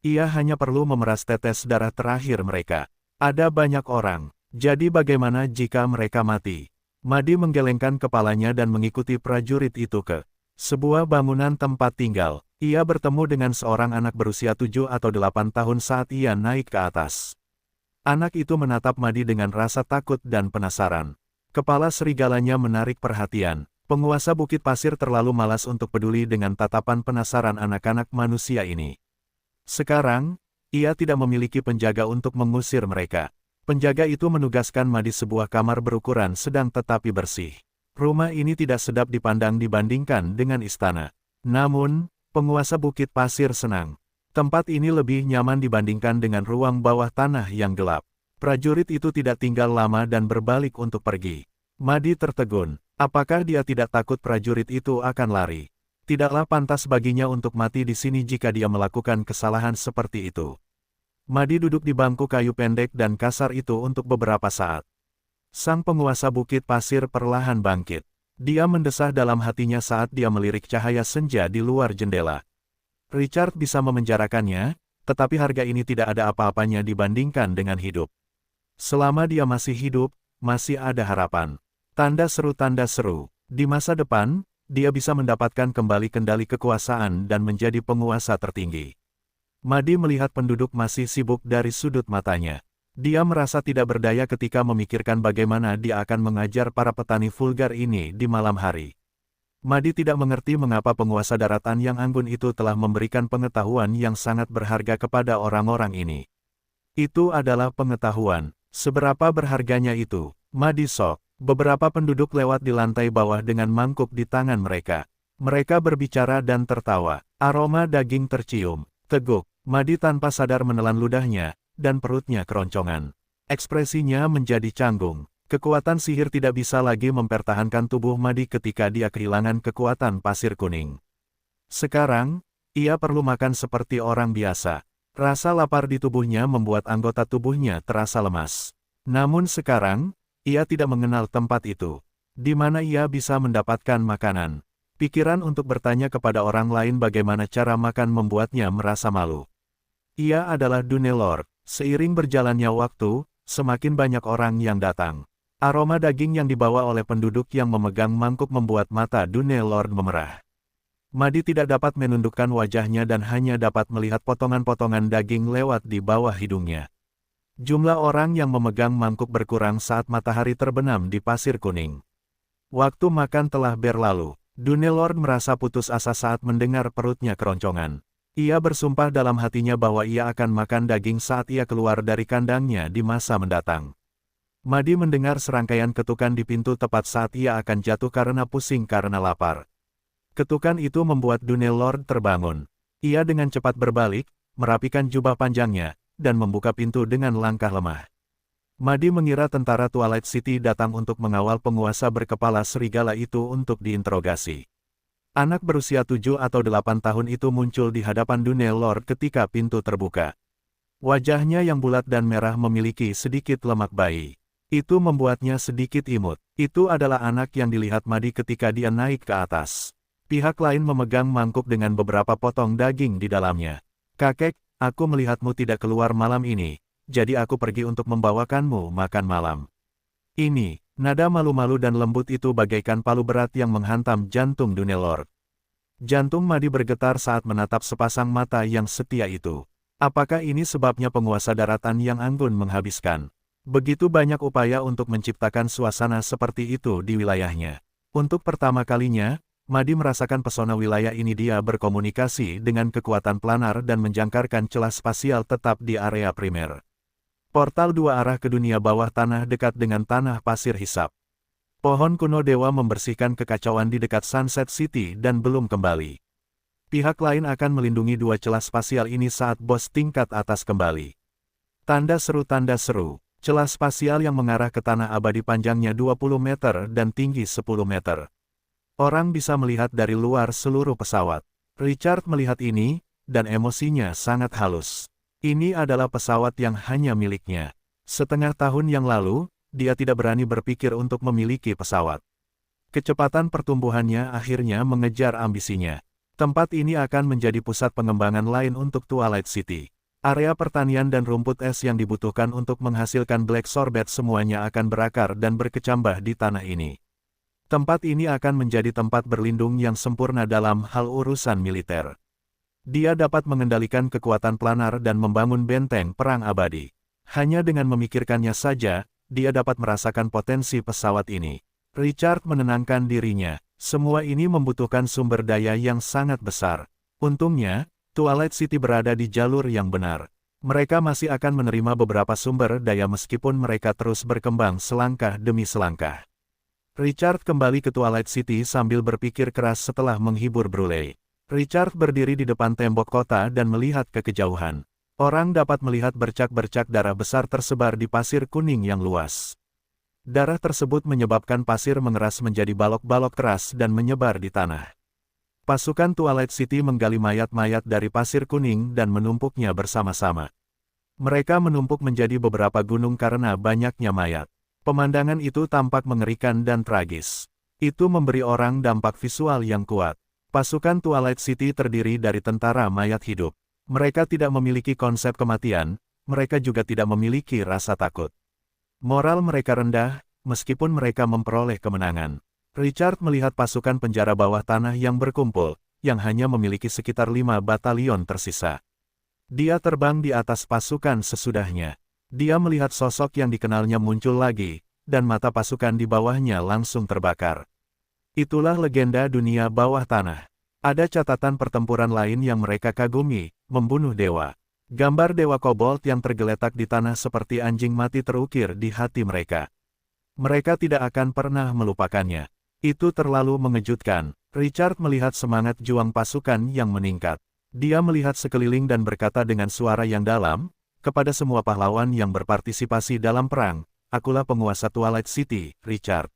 Ia hanya perlu memeras tetes darah terakhir mereka. Ada banyak orang, jadi bagaimana jika mereka mati? Madi menggelengkan kepalanya dan mengikuti prajurit itu ke sebuah bangunan tempat tinggal. Ia bertemu dengan seorang anak berusia 7 atau 8 tahun saat ia naik ke atas. Anak itu menatap Madi dengan rasa takut dan penasaran. Kepala serigalanya menarik perhatian. Penguasa Bukit Pasir terlalu malas untuk peduli dengan tatapan penasaran anak-anak manusia ini. Sekarang, ia tidak memiliki penjaga untuk mengusir mereka. Penjaga itu menugaskan Madi sebuah kamar berukuran sedang tetapi bersih. Rumah ini tidak sedap dipandang dibandingkan dengan istana. Namun, penguasa Bukit Pasir senang. Tempat ini lebih nyaman dibandingkan dengan ruang bawah tanah yang gelap. Prajurit itu tidak tinggal lama dan berbalik untuk pergi. Madi tertegun. Apakah dia tidak takut prajurit itu akan lari? Tidaklah pantas baginya untuk mati di sini jika dia melakukan kesalahan seperti itu. Madi duduk di bangku kayu pendek dan kasar itu untuk beberapa saat. Sang penguasa Bukit Pasir perlahan bangkit. Dia mendesah dalam hatinya saat dia melirik cahaya senja di luar jendela. Richard bisa memenjarakannya, tetapi harga ini tidak ada apa-apanya dibandingkan dengan hidup. Selama dia masih hidup, masih ada harapan. Tanda seru, di masa depan, dia bisa mendapatkan kembali kendali kekuasaan dan menjadi penguasa tertinggi. Madi melihat penduduk masih sibuk dari sudut matanya. Dia merasa tidak berdaya ketika memikirkan bagaimana dia akan mengajar para petani vulgar ini di malam hari. Madi tidak mengerti mengapa penguasa daratan yang anggun itu telah memberikan pengetahuan yang sangat berharga kepada orang-orang ini. Itu adalah pengetahuan. Seberapa berharganya itu? Madi sok. Beberapa penduduk lewat di lantai bawah dengan mangkuk di tangan mereka. Mereka berbicara dan tertawa. Aroma daging tercium. Teguk. Madi tanpa sadar menelan ludahnya, dan perutnya keroncongan. Ekspresinya menjadi canggung. Kekuatan sihir tidak bisa lagi mempertahankan tubuh Madi ketika dia kehilangan kekuatan pasir kuning. Sekarang, ia perlu makan seperti orang biasa. Rasa lapar di tubuhnya membuat anggota tubuhnya terasa lemas. Namun sekarang, ia tidak mengenal tempat itu. Di mana ia bisa mendapatkan makanan. Pikiran untuk bertanya kepada orang lain bagaimana cara makan membuatnya merasa malu. Ia adalah Dunelord. Seiring berjalannya waktu, semakin banyak orang yang datang. Aroma daging yang dibawa oleh penduduk yang memegang mangkuk membuat mata Dunelord memerah. Madi tidak dapat menundukkan wajahnya dan hanya dapat melihat potongan-potongan daging lewat di bawah hidungnya. Jumlah orang yang memegang mangkuk berkurang saat matahari terbenam di pasir kuning. Waktu makan telah berlalu. Dunelord merasa putus asa saat mendengar perutnya keroncongan. Ia bersumpah dalam hatinya bahwa ia akan makan daging saat ia keluar dari kandangnya di masa mendatang. Madi mendengar serangkaian ketukan di pintu tepat saat ia akan jatuh karena pusing karena lapar. Ketukan itu membuat Dunelord terbangun. Ia dengan cepat berbalik, merapikan jubah panjangnya, dan membuka pintu dengan langkah lemah. Madi mengira tentara Twilight City datang untuk mengawal penguasa berkepala serigala itu untuk diinterogasi. Anak berusia 7 atau 8 tahun itu muncul di hadapan Dunelord ketika pintu terbuka. Wajahnya yang bulat dan merah memiliki sedikit lemak bayi. Itu membuatnya sedikit imut. Itu adalah anak yang dilihat Madi ketika dia naik ke atas. Pihak lain memegang mangkuk dengan beberapa potong daging di dalamnya. "Kakek, aku melihatmu tidak keluar malam ini, jadi aku pergi untuk membawakanmu makan malam." Ini, nada malu-malu dan lembut itu bagaikan palu berat yang menghantam jantung Dunelord. Jantung Madi bergetar saat menatap sepasang mata yang setia itu. Apakah ini sebabnya penguasa daratan yang anggun menghabiskan begitu banyak upaya untuk menciptakan suasana seperti itu di wilayahnya? Untuk pertama kalinya, Madi merasakan pesona wilayah ini. Dia berkomunikasi dengan kekuatan planar dan menjangkarkan celah spasial tetap di area primer. Portal dua arah ke dunia bawah tanah dekat dengan tanah pasir hisap. Pohon kuno dewa membersihkan kekacauan di dekat Sunset City dan belum kembali. Pihak lain akan melindungi dua celah spasial ini saat bos tingkat atas kembali. Tanda seru, celah spasial yang mengarah ke tanah abadi panjangnya 20 meter dan tinggi 10 meter. Orang bisa melihat dari luar seluruh pesawat. Richard melihat ini, dan emosinya sangat halus. Ini adalah pesawat yang hanya miliknya. Setengah tahun yang lalu, dia tidak berani berpikir untuk memiliki pesawat. Kecepatan pertumbuhannya akhirnya mengejar ambisinya. Tempat ini akan menjadi pusat pengembangan lain untuk Twilight City. Area pertanian dan rumput es yang dibutuhkan untuk menghasilkan Black Sorbet semuanya akan berakar dan berkecambah di tanah ini. Tempat ini akan menjadi tempat berlindung yang sempurna dalam hal urusan militer. Dia dapat mengendalikan kekuatan planar dan membangun benteng perang abadi. Hanya dengan memikirkannya saja, dia dapat merasakan potensi pesawat ini. Richard menenangkan dirinya. Semua ini membutuhkan sumber daya yang sangat besar. Untungnya, Twilight City berada di jalur yang benar. Mereka masih akan menerima beberapa sumber daya meskipun mereka terus berkembang selangkah demi selangkah. Richard kembali ke Twilight City sambil berpikir keras setelah menghibur Brule. Richard berdiri di depan tembok kota dan melihat ke kejauhan. Orang dapat melihat bercak-bercak darah besar tersebar di pasir kuning yang luas. Darah tersebut menyebabkan pasir mengeras menjadi balok-balok keras dan menyebar di tanah. Pasukan Twilight City menggali mayat-mayat dari pasir kuning dan menumpuknya bersama-sama. Mereka menumpuk menjadi beberapa gunung karena banyaknya mayat. Pemandangan itu tampak mengerikan dan tragis. Itu memberi orang dampak visual yang kuat. Pasukan Twilight City terdiri dari tentara mayat hidup. Mereka tidak memiliki konsep kematian, mereka juga tidak memiliki rasa takut. Moral mereka rendah, meskipun mereka memperoleh kemenangan. Richard melihat pasukan penjara bawah tanah yang berkumpul, yang hanya memiliki sekitar 5 batalion tersisa. Dia terbang di atas pasukan sesudahnya. Dia melihat sosok yang dikenalnya muncul lagi, dan mata pasukan di bawahnya langsung terbakar. Itulah legenda dunia bawah tanah. Ada catatan pertempuran lain yang mereka kagumi, membunuh dewa. Gambar dewa kobold yang tergeletak di tanah seperti anjing mati terukir di hati mereka. Mereka tidak akan pernah melupakannya. Itu terlalu mengejutkan. Richard melihat semangat juang pasukan yang meningkat. Dia melihat sekeliling dan berkata dengan suara yang dalam, kepada semua pahlawan yang berpartisipasi dalam perang, akulah penguasa Twilight City, Richard.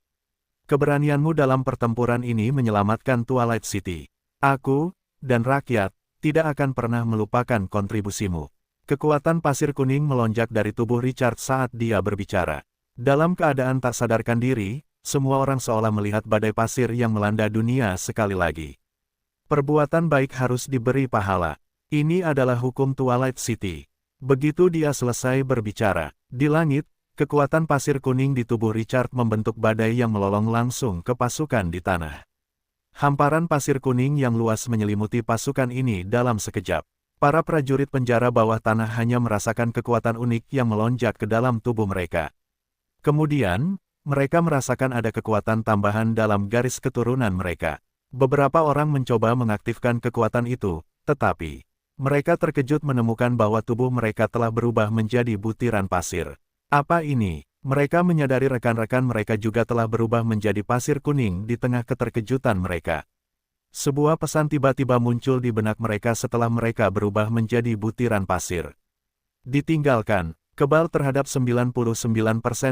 Keberanianmu dalam pertempuran ini menyelamatkan Twilight City. Aku, dan rakyat, tidak akan pernah melupakan kontribusimu. Kekuatan pasir kuning melonjak dari tubuh Richard saat dia berbicara. Dalam keadaan tak sadarkan diri, semua orang seolah melihat badai pasir yang melanda dunia sekali lagi. Perbuatan baik harus diberi pahala. Ini adalah hukum Twilight City. Begitu dia selesai berbicara, di langit, kekuatan pasir kuning di tubuh Richard membentuk badai yang melolong langsung ke pasukan di tanah. Hamparan pasir kuning yang luas menyelimuti pasukan ini dalam sekejap. Para prajurit penjara bawah tanah hanya merasakan kekuatan unik yang melonjak ke dalam tubuh mereka. Kemudian, mereka merasakan ada kekuatan tambahan dalam garis keturunan mereka. Beberapa orang mencoba mengaktifkan kekuatan itu, tetapi mereka terkejut menemukan bahwa tubuh mereka telah berubah menjadi butiran pasir. Apa ini? Mereka menyadari rekan-rekan mereka juga telah berubah menjadi pasir kuning di tengah keterkejutan mereka. Sebuah pesan tiba-tiba muncul di benak mereka setelah mereka berubah menjadi butiran pasir. Ditinggalkan. Kebal terhadap 99%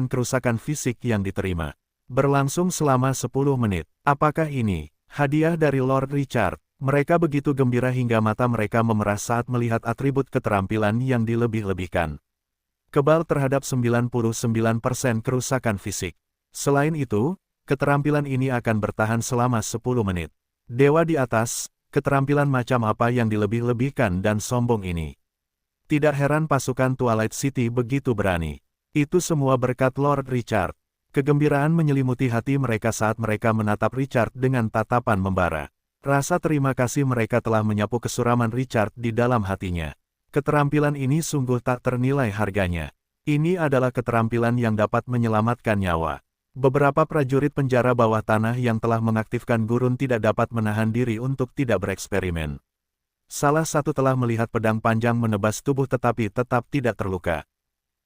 kerusakan fisik yang diterima. Berlangsung selama 10 menit. Apakah ini hadiah dari Lord Richard? Mereka begitu gembira hingga mata mereka memerah saat melihat atribut keterampilan yang dilebih-lebihkan. Kebal terhadap 99% kerusakan fisik. Selain itu, keterampilan ini akan bertahan selama 10 menit. Dewa di atas, keterampilan macam apa yang dilebih-lebihkan dan sombong ini? Tidak heran pasukan Twilight City begitu berani. Itu semua berkat Lord Richard. Kegembiraan menyelimuti hati mereka saat mereka menatap Richard dengan tatapan membara. Rasa terima kasih mereka telah menyapu kesuraman Richard di dalam hatinya. Keterampilan ini sungguh tak ternilai harganya. Ini adalah keterampilan yang dapat menyelamatkan nyawa. Beberapa prajurit penjara bawah tanah yang telah mengaktifkan gurun tidak dapat menahan diri untuk tidak bereksperimen. Salah satu telah melihat pedang panjang menebas tubuh tetapi tetap tidak terluka.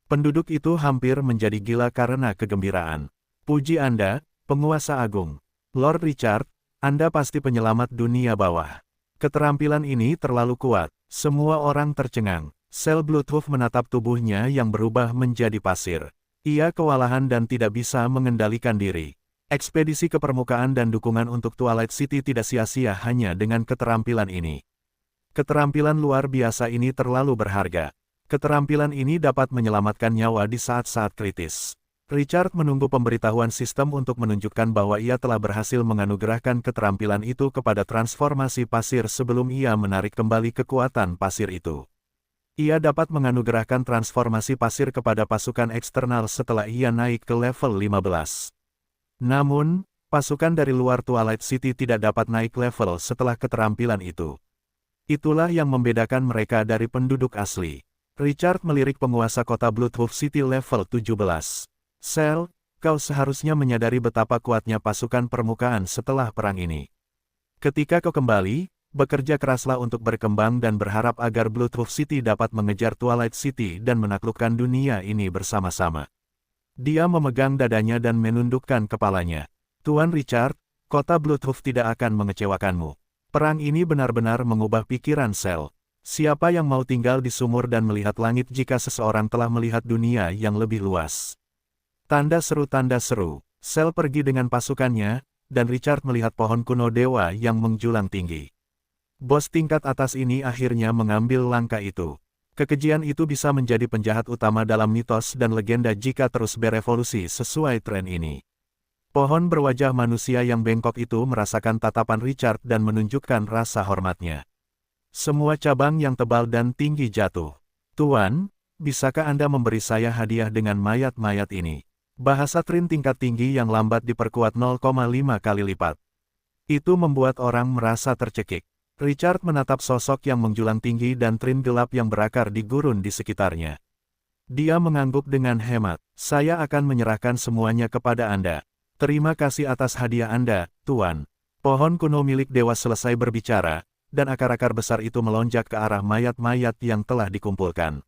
Penduduk itu hampir menjadi gila karena kegembiraan. Puji Anda, penguasa agung. Lord Richard, Anda pasti penyelamat dunia bawah. Keterampilan ini terlalu kuat. Semua orang tercengang. Sel Bloodhoof menatap tubuhnya yang berubah menjadi pasir. Ia kewalahan dan tidak bisa mengendalikan diri. Ekspedisi ke permukaan dan dukungan untuk Twilight City tidak sia-sia hanya dengan keterampilan ini. Keterampilan luar biasa ini terlalu berharga. Keterampilan ini dapat menyelamatkan nyawa di saat-saat kritis. Richard menunggu pemberitahuan sistem untuk menunjukkan bahwa ia telah berhasil menganugerahkan keterampilan itu kepada transformasi pasir sebelum ia menarik kembali kekuatan pasir itu. Ia dapat menganugerahkan transformasi pasir kepada pasukan eksternal setelah ia naik ke level 15. Namun, pasukan dari luar Twilight City tidak dapat naik level setelah keterampilan itu. Itulah yang membedakan mereka dari penduduk asli. Richard melirik penguasa kota Bloodhoof City level 17. Sel, kau seharusnya menyadari betapa kuatnya pasukan permukaan setelah perang ini. Ketika kau kembali, bekerja keraslah untuk berkembang dan berharap agar Bloodhoof City dapat mengejar Twilight City dan menaklukkan dunia ini bersama-sama. Dia memegang dadanya dan menundukkan kepalanya. Tuan Richard, kota Bloodhoof tidak akan mengecewakanmu. Perang ini benar-benar mengubah pikiran Sel. Siapa yang mau tinggal di sumur dan melihat langit jika seseorang telah melihat dunia yang lebih luas? Tanda seru. Sel pergi dengan pasukannya, dan Richard melihat pohon kuno dewa yang menjulang tinggi. Bos tingkat atas ini akhirnya mengambil langkah itu. Kekejian itu bisa menjadi penjahat utama dalam mitos dan legenda jika terus berevolusi sesuai tren ini. Pohon berwajah manusia yang bengkok itu merasakan tatapan Richard dan menunjukkan rasa hormatnya. Semua cabang yang tebal dan tinggi jatuh. Tuan, bisakah Anda memberi saya hadiah dengan mayat-mayat ini? Bahasa Trin tingkat tinggi yang lambat diperkuat 0,5 kali lipat. Itu membuat orang merasa tercekik. Richard menatap sosok yang menjulang tinggi dan Trin gelap yang berakar di gurun di sekitarnya. Dia mengangguk dengan hemat. Saya akan menyerahkan semuanya kepada Anda. Terima kasih atas hadiah Anda, Tuan. Pohon kuno milik dewa selesai berbicara, dan akar-akar besar itu melonjak ke arah mayat-mayat yang telah dikumpulkan.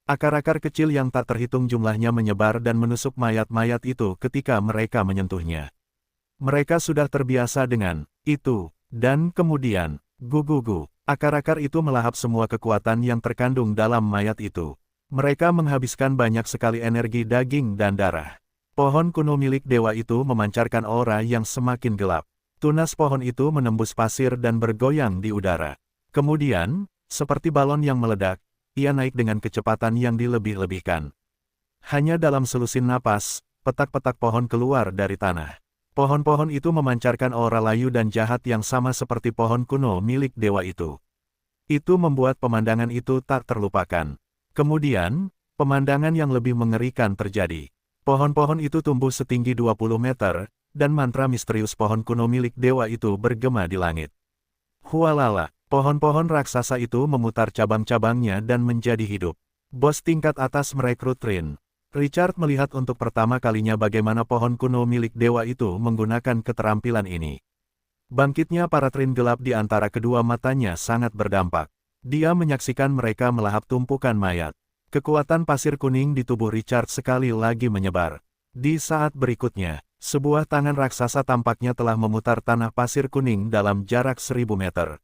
Akar-akar kecil yang tak terhitung jumlahnya menyebar dan menusuk mayat-mayat itu ketika mereka menyentuhnya. Mereka sudah terbiasa dengan itu, dan kemudian, gugugu, akar-akar itu melahap semua kekuatan yang terkandung dalam mayat itu. Mereka menghabiskan banyak sekali energi daging dan darah. Pohon kuno milik dewa itu memancarkan aura yang semakin gelap. Tunas pohon itu menembus pasir dan bergoyang di udara. Kemudian, seperti balon yang meledak, ia naik dengan kecepatan yang dilebih-lebihkan. Hanya dalam selusin napas, petak-petak pohon keluar dari tanah. Pohon-pohon itu memancarkan aura layu dan jahat yang sama seperti pohon kuno milik dewa itu. Itu membuat pemandangan itu tak terlupakan. Kemudian, pemandangan yang lebih mengerikan terjadi. Pohon-pohon itu tumbuh setinggi 20 meter, dan mantra misterius pohon kuno milik dewa itu bergema di langit. Hualala, pohon-pohon raksasa itu memutar cabang-cabangnya dan menjadi hidup. Bos tingkat atas merekrut Trin. Richard melihat untuk pertama kalinya bagaimana pohon kuno milik dewa itu menggunakan keterampilan ini. Bangkitnya para Trin gelap di antara kedua matanya sangat berdampak. Dia menyaksikan mereka melahap tumpukan mayat. Kekuatan pasir kuning di tubuh Richard sekali lagi menyebar. Di saat berikutnya, sebuah tangan raksasa tampaknya telah memutar tanah pasir kuning dalam jarak 1000 meter.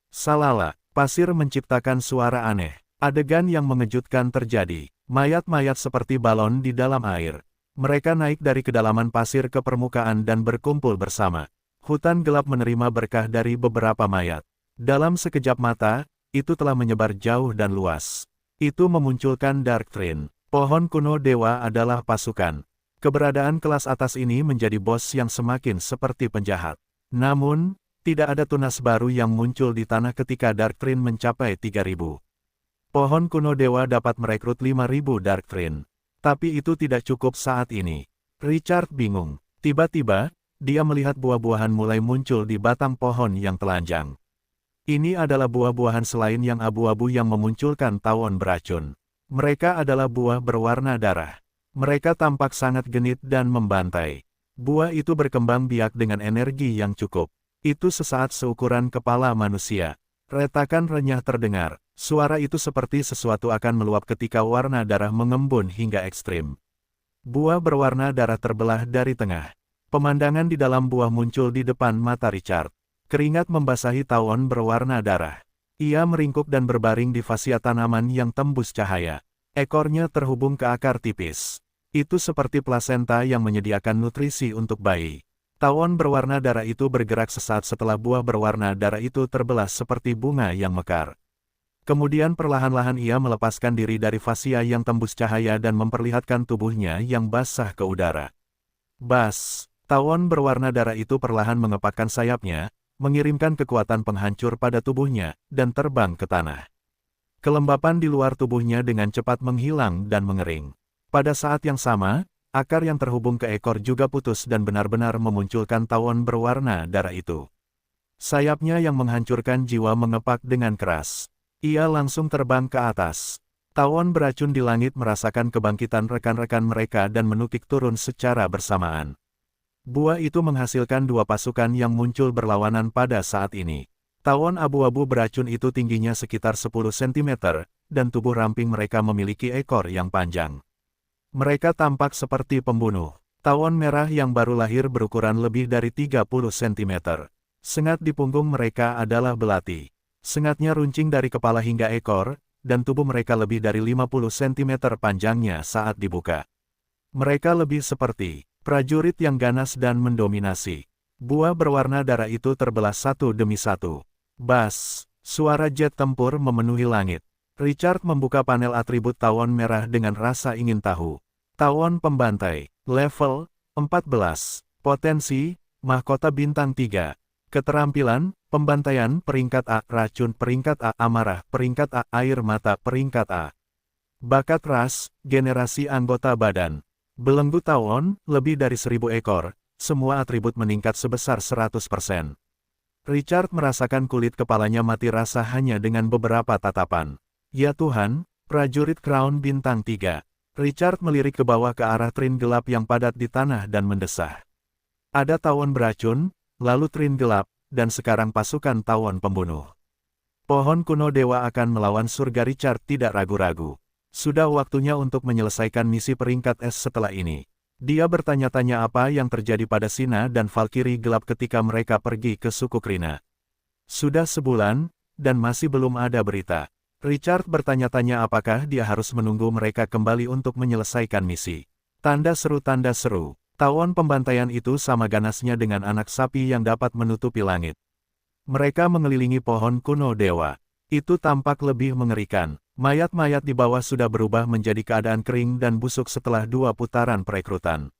Salala, pasir menciptakan suara aneh. Adegan yang mengejutkan terjadi. Mayat-mayat seperti balon di dalam air. Mereka naik dari kedalaman pasir ke permukaan dan berkumpul bersama. Hutan gelap menerima berkah dari beberapa mayat. Dalam sekejap mata, itu telah menyebar jauh dan luas. Itu memunculkan Dark Trin. Pohon kuno dewa adalah pasukan. Keberadaan kelas atas ini menjadi bos yang semakin seperti penjahat. Namun, tidak ada tunas baru yang muncul di tanah ketika Dark Trin mencapai 3000. Pohon kuno dewa dapat merekrut 5000 Dark Trin. Tapi itu tidak cukup saat ini. Richard bingung. Tiba-tiba, dia melihat buah-buahan mulai muncul di batang pohon yang telanjang. Ini adalah buah-buahan selain yang abu-abu yang memunculkan tawon beracun. Mereka adalah buah berwarna darah. Mereka tampak sangat genit dan membantai. Buah itu berkembang biak dengan energi yang cukup. Itu sesaat seukuran kepala manusia. Retakan renyah terdengar. Suara itu seperti sesuatu akan meluap ketika warna darah mengembun hingga ekstrim. Buah berwarna darah terbelah dari tengah. Pemandangan di dalam buah muncul di depan mata Richard. Keringat membasahi tawon berwarna darah. Ia meringkuk dan berbaring di fasia tanaman yang tembus cahaya. Ekornya terhubung ke akar tipis. Itu seperti plasenta yang menyediakan nutrisi untuk bayi. Tawon berwarna darah itu bergerak sesaat setelah buah berwarna darah itu terbelah seperti bunga yang mekar. Kemudian perlahan-lahan ia melepaskan diri dari fasia yang tembus cahaya dan memperlihatkan tubuhnya yang basah ke udara. Bas, tawon berwarna darah itu perlahan mengepakkan sayapnya, mengirimkan kekuatan penghancur pada tubuhnya, dan terbang ke tanah. Kelembapan di luar tubuhnya dengan cepat menghilang dan mengering. Pada saat yang sama, akar yang terhubung ke ekor juga putus dan benar-benar memunculkan tawon berwarna darah itu. Sayapnya yang menghancurkan jiwa mengepak dengan keras. Ia langsung terbang ke atas. Tawon beracun di langit merasakan kebangkitan rekan-rekan mereka dan menukik turun secara bersamaan. Buah itu menghasilkan dua pasukan yang muncul berlawanan pada saat ini. Tawon abu-abu beracun itu tingginya sekitar 10 cm, dan tubuh ramping mereka memiliki ekor yang panjang. Mereka tampak seperti pembunuh. Tawon merah yang baru lahir berukuran lebih dari 30 cm. Sengat di punggung mereka adalah belati. Sengatnya runcing dari kepala hingga ekor, dan tubuh mereka lebih dari 50 cm panjangnya saat dibuka. Mereka lebih seperti prajurit yang ganas dan mendominasi. Buah berwarna darah itu terbelah satu demi satu. Bas, suara jet tempur memenuhi langit. Richard membuka panel atribut tawon merah dengan rasa ingin tahu. Tawon pembantai, level 14, potensi, mahkota bintang 3. Keterampilan, pembantaian peringkat A, racun peringkat A, amarah peringkat A, air mata peringkat A. Bakat ras, generasi anggota badan. Belenggu tawon, lebih dari 1000 ekor, semua atribut meningkat sebesar 100%. Richard merasakan kulit kepalanya mati rasa hanya dengan beberapa tatapan. Ya Tuhan, prajurit Crown Bintang 3. Richard melirik ke bawah ke arah trin gelap yang padat di tanah dan mendesah. Ada tawon beracun, lalu trin gelap, dan sekarang pasukan tawon pembunuh. Pohon kuno dewa akan melawan surga. Richard tidak ragu-ragu. Sudah waktunya untuk menyelesaikan misi peringkat es setelah ini. Dia bertanya-tanya apa yang terjadi pada Sina dan Valkyrie gelap ketika mereka pergi ke suku Krina. Sudah sebulan, dan masih belum ada berita. Richard bertanya-tanya apakah dia harus menunggu mereka kembali untuk menyelesaikan misi. Tanda seru, tanda seru. Tawon pembantaian itu sama ganasnya dengan anak sapi yang dapat menutupi langit. Mereka mengelilingi pohon kuno dewa. Itu tampak lebih mengerikan. Mayat-mayat di bawah sudah berubah menjadi keadaan kering dan busuk setelah 2 putaran perekrutan.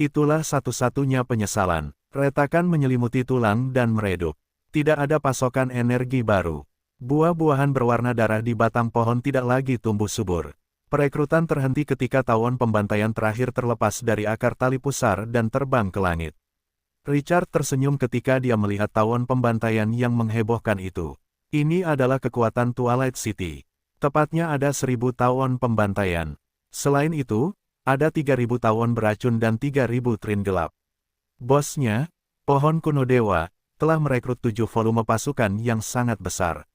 Itulah satu-satunya penyesalan. Retakan menyelimuti tulang dan meredup. Tidak ada pasokan energi baru. Buah-buahan berwarna darah di batang pohon tidak lagi tumbuh subur. Perekrutan terhenti ketika tawon pembantaian terakhir terlepas dari akar tali pusar dan terbang ke langit. Richard tersenyum ketika dia melihat tawon pembantaian yang menghebohkan itu. Ini adalah kekuatan Twilight City. Tepatnya ada 1000 tawon pembantaian. Selain itu, ada 3000 tawon beracun dan 3000 trin gelap. Bosnya, pohon kuno dewa, telah merekrut 7 volume pasukan yang sangat besar.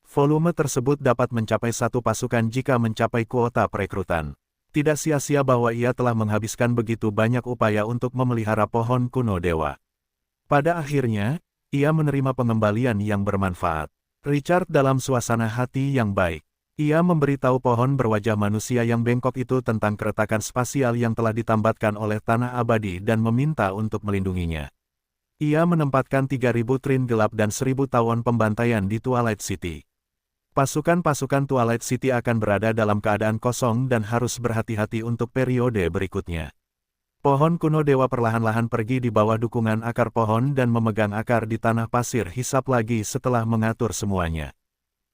Volume tersebut dapat mencapai 1 pasukan jika mencapai kuota perekrutan. Tidak sia-sia bahwa ia telah menghabiskan begitu banyak upaya untuk memelihara pohon kuno dewa. Pada akhirnya, ia menerima pengembalian yang bermanfaat. Richard dalam suasana hati yang baik. Ia memberitahu pohon berwajah manusia yang bengkok itu tentang keretakan spasial yang telah ditambatkan oleh tanah abadi dan meminta untuk melindunginya. Ia menempatkan 3000 trin gelap dan 1000 tawon pembantaian di Twilight City. Pasukan-pasukan Twilight City akan berada dalam keadaan kosong dan harus berhati-hati untuk periode berikutnya. Pohon kuno dewa perlahan-lahan pergi di bawah dukungan akar pohon dan memegang akar di tanah pasir hisap lagi setelah mengatur semuanya.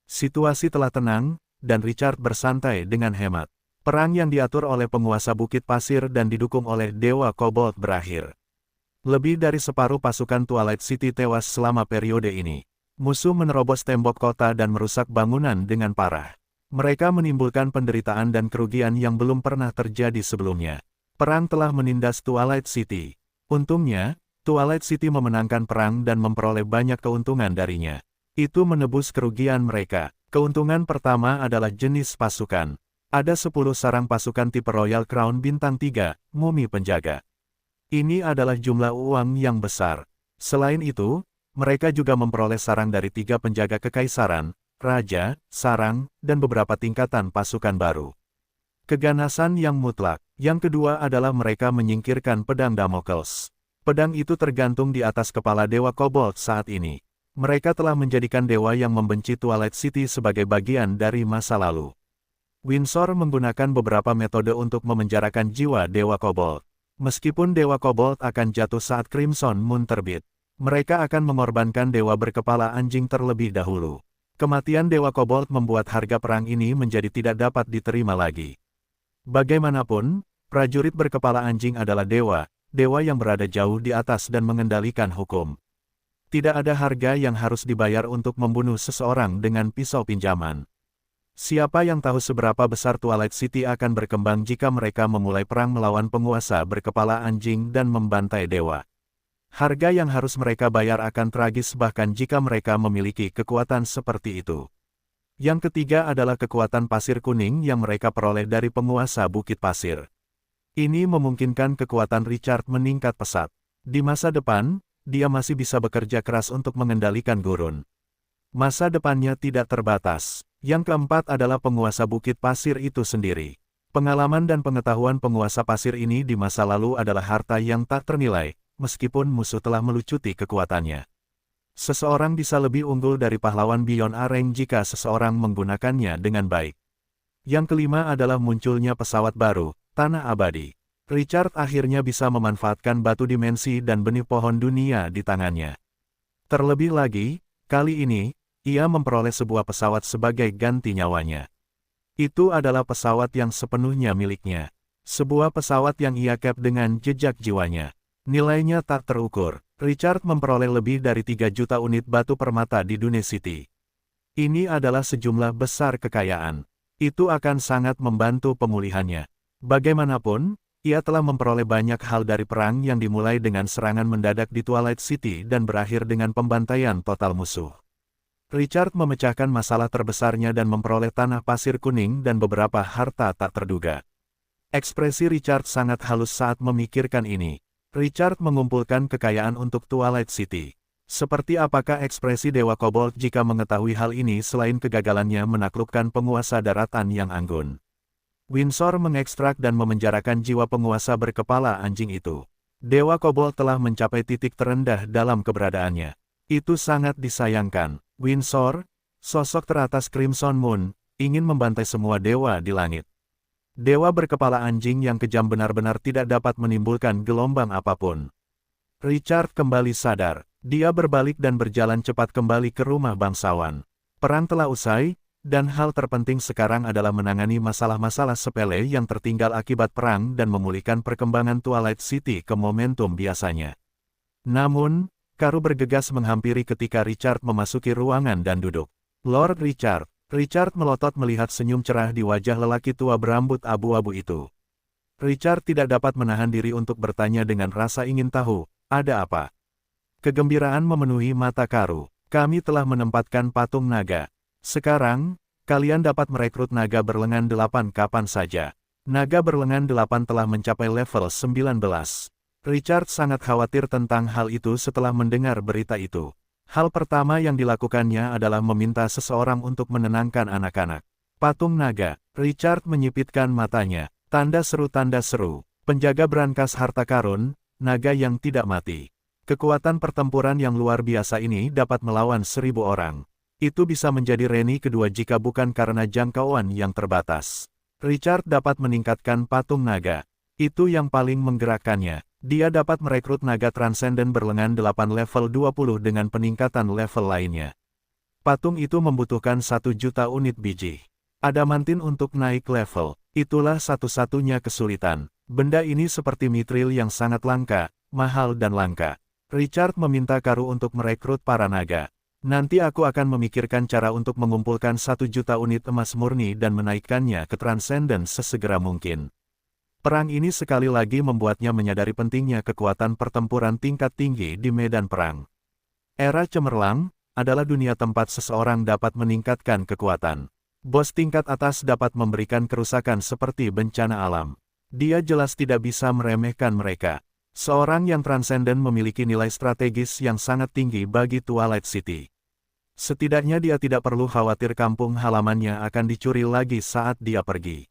Situasi telah tenang, dan Richard bersantai dengan hemat. Perang yang diatur oleh penguasa Bukit Pasir dan didukung oleh Dewa Kobold berakhir. Lebih dari separuh pasukan Twilight City tewas selama periode ini. Musuh menerobos tembok kota dan merusak bangunan dengan parah. Mereka menimbulkan penderitaan dan kerugian yang belum pernah terjadi sebelumnya. Perang telah menindas Twilight City. Untungnya, Twilight City memenangkan perang dan memperoleh banyak keuntungan darinya. Itu menebus kerugian mereka. Keuntungan pertama adalah jenis pasukan. Ada 10 sarang pasukan tipe Royal Crown Bintang 3, Mumi Penjaga. Ini adalah jumlah uang yang besar. Selain itu, mereka juga memperoleh sarang dari 3 penjaga kekaisaran, raja, sarang, dan beberapa tingkatan pasukan baru. Keganasan yang mutlak. Yang kedua adalah mereka menyingkirkan pedang Damocles. Pedang itu tergantung di atas kepala Dewa Kobold saat ini. Mereka telah menjadikan dewa yang membenci Twilight City sebagai bagian dari masa lalu. Windsor menggunakan beberapa metode untuk memenjarakan jiwa Dewa Kobold. Meskipun Dewa Kobold akan jatuh saat Crimson Moon terbit, mereka akan mengorbankan dewa berkepala anjing terlebih dahulu. Kematian Dewa Kobold membuat harga perang ini menjadi tidak dapat diterima lagi. Bagaimanapun, prajurit berkepala anjing adalah dewa yang berada jauh di atas dan mengendalikan hukum. Tidak ada harga yang harus dibayar untuk membunuh seseorang dengan pisau pinjaman. Siapa yang tahu seberapa besar Twilight City akan berkembang jika mereka memulai perang melawan penguasa berkepala anjing dan membantai dewa. Harga yang harus mereka bayar akan tragis bahkan jika mereka memiliki kekuatan seperti itu. Yang ketiga adalah kekuatan pasir kuning yang mereka peroleh dari penguasa Bukit Pasir. Ini memungkinkan kekuatan Richard meningkat pesat. Di masa depan, dia masih bisa bekerja keras untuk mengendalikan gurun. Masa depannya tidak terbatas. Yang keempat adalah penguasa Bukit Pasir itu sendiri. Pengalaman dan pengetahuan penguasa pasir ini di masa lalu adalah harta yang tak ternilai, meskipun musuh telah melucuti kekuatannya. Seseorang bisa lebih unggul dari pahlawan Beyond Areng jika seseorang menggunakannya dengan baik. Yang kelima adalah munculnya pesawat baru, Tanah Abadi. Richard akhirnya bisa memanfaatkan batu dimensi dan benih pohon dunia di tangannya. Terlebih lagi, kali ini, ia memperoleh sebuah pesawat sebagai ganti nyawanya. Itu adalah pesawat yang sepenuhnya miliknya. Sebuah pesawat yang ia cap dengan jejak jiwanya. Nilainya tak terukur. Richard memperoleh lebih dari 3 juta unit batu permata di Dune City. Ini adalah sejumlah besar kekayaan. Itu akan sangat membantu pemulihannya. Bagaimanapun, ia telah memperoleh banyak hal dari perang yang dimulai dengan serangan mendadak di Twilight City dan berakhir dengan pembantaian total musuh. Richard memecahkan masalah terbesarnya dan memperoleh tanah pasir kuning dan beberapa harta tak terduga. Ekspresi Richard sangat halus saat memikirkan ini. Richard mengumpulkan kekayaan untuk Twilight City. Seperti apakah ekspresi Dewa Kobold jika mengetahui hal ini selain kegagalannya menaklukkan penguasa daratan yang anggun? Windsor mengekstrak dan memenjarakan jiwa penguasa berkepala anjing itu. Dewa Kobold telah mencapai titik terendah dalam keberadaannya. Itu sangat disayangkan. Windsor, sosok teratas Crimson Moon, ingin membantai semua dewa di langit. Dewa berkepala anjing yang kejam benar-benar tidak dapat menimbulkan gelombang apapun. Richard kembali sadar. Dia berbalik dan berjalan cepat kembali ke rumah bangsawan. Perang telah usai, dan hal terpenting sekarang adalah menangani masalah-masalah sepele yang tertinggal akibat perang dan memulihkan perkembangan Twilight City ke momentum biasanya. Namun, Karu bergegas menghampiri ketika Richard memasuki ruangan dan duduk. Lord Richard. Richard melotot melihat senyum cerah di wajah lelaki tua berambut abu-abu itu. Richard tidak dapat menahan diri untuk bertanya dengan rasa ingin tahu, ada apa? Kegembiraan memenuhi mata Karu. Kami telah menempatkan patung naga. Sekarang, kalian dapat merekrut naga berlengan 8 kapan saja. Naga berlengan 8 telah mencapai level 19. Richard sangat khawatir tentang hal itu setelah mendengar berita itu. Hal pertama yang dilakukannya adalah meminta seseorang untuk menenangkan anak-anak. Patung naga. Richard menyipitkan matanya. Tanda seru, penjaga brankas harta karun, naga yang tidak mati. Kekuatan pertempuran yang luar biasa ini dapat melawan 1000 orang. Itu bisa menjadi reni kedua jika bukan karena jangkauan yang terbatas. Richard dapat meningkatkan patung naga. Itu yang paling menggerakkannya. Dia dapat merekrut naga transenden berlengan 8 level 20 dengan peningkatan level lainnya. Patung itu membutuhkan 1 juta unit biji. Adamantin untuk naik level. Itulah satu-satunya kesulitan. Benda ini seperti mithril yang sangat langka, mahal dan langka. Richard meminta Karu untuk merekrut para naga. Nanti aku akan memikirkan cara untuk mengumpulkan 1 juta unit emas murni dan menaikkannya ke transenden sesegera mungkin. Perang ini sekali lagi membuatnya menyadari pentingnya kekuatan pertempuran tingkat tinggi di medan perang. Era cemerlang adalah dunia tempat seseorang dapat meningkatkan kekuatan. Bos tingkat atas dapat memberikan kerusakan seperti bencana alam. Dia jelas tidak bisa meremehkan mereka. Seorang yang transenden memiliki nilai strategis yang sangat tinggi bagi Twilight City. Setidaknya dia tidak perlu khawatir kampung halamannya akan dicuri lagi saat dia pergi.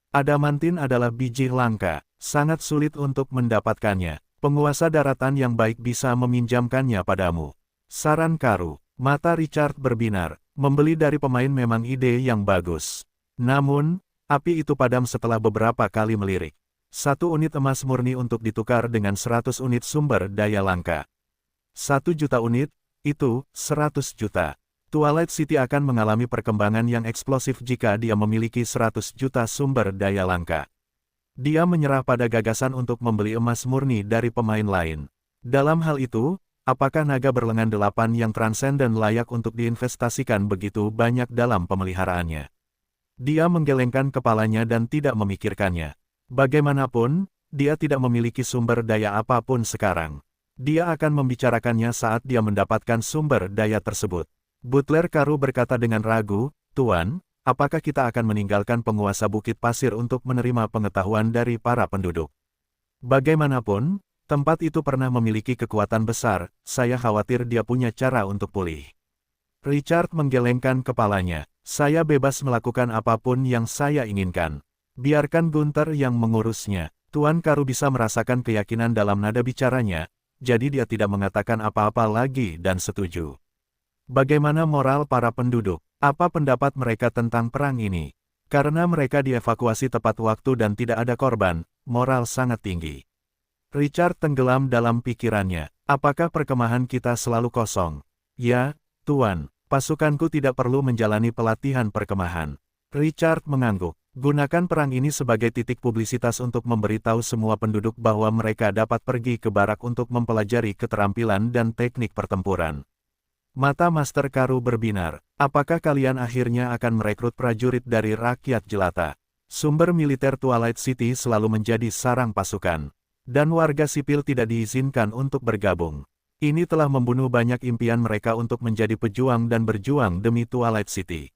Adamantin adalah biji langka, sangat sulit untuk mendapatkannya. Penguasa daratan yang baik bisa meminjamkannya padamu. Saran Karu. Mata Richard berbinar. Membeli dari pemain memang ide yang bagus. Namun, api itu padam setelah beberapa kali melirik. 1 unit emas murni untuk ditukar dengan 100 unit sumber daya langka. 1 juta unit, itu 100 juta. Twilight City akan mengalami perkembangan yang eksplosif jika dia memiliki 100 juta sumber daya langka. Dia menyerah pada gagasan untuk membeli emas murni dari pemain lain. Dalam hal itu, apakah naga berlengan 8 yang transenden layak untuk diinvestasikan begitu banyak dalam pemeliharaannya? Dia menggelengkan kepalanya dan tidak memikirkannya. Bagaimanapun, dia tidak memiliki sumber daya apapun sekarang. Dia akan membicarakannya saat dia mendapatkan sumber daya tersebut. Butler Karu berkata dengan ragu, "Tuan, apakah kita akan meninggalkan penguasa Bukit Pasir untuk menerima pengetahuan dari para penduduk?" Bagaimanapun, tempat itu pernah memiliki kekuatan besar, saya khawatir dia punya cara untuk pulih. Richard menggelengkan kepalanya, "Saya bebas melakukan apapun yang saya inginkan. Biarkan Gunther yang mengurusnya." Tuan Karu bisa merasakan keyakinan dalam nada bicaranya, jadi dia tidak mengatakan apa-apa lagi dan setuju. Bagaimana moral para penduduk? Apa pendapat mereka tentang perang ini? Karena mereka dievakuasi tepat waktu dan tidak ada korban, moral sangat tinggi. Richard tenggelam dalam pikirannya. Apakah perkemahan kita selalu kosong? Ya, Tuan, pasukanku tidak perlu menjalani pelatihan perkemahan. Richard mengangguk. Gunakan perang ini sebagai titik publisitas untuk memberitahu semua penduduk bahwa mereka dapat pergi ke barak untuk mempelajari keterampilan dan teknik pertempuran. Mata Master Karu berbinar. Apakah kalian akhirnya akan merekrut prajurit dari rakyat jelata? Sumber militer Twilight City selalu menjadi sarang pasukan. Dan warga sipil tidak diizinkan untuk bergabung. Ini telah membunuh banyak impian mereka untuk menjadi pejuang dan berjuang demi Twilight City.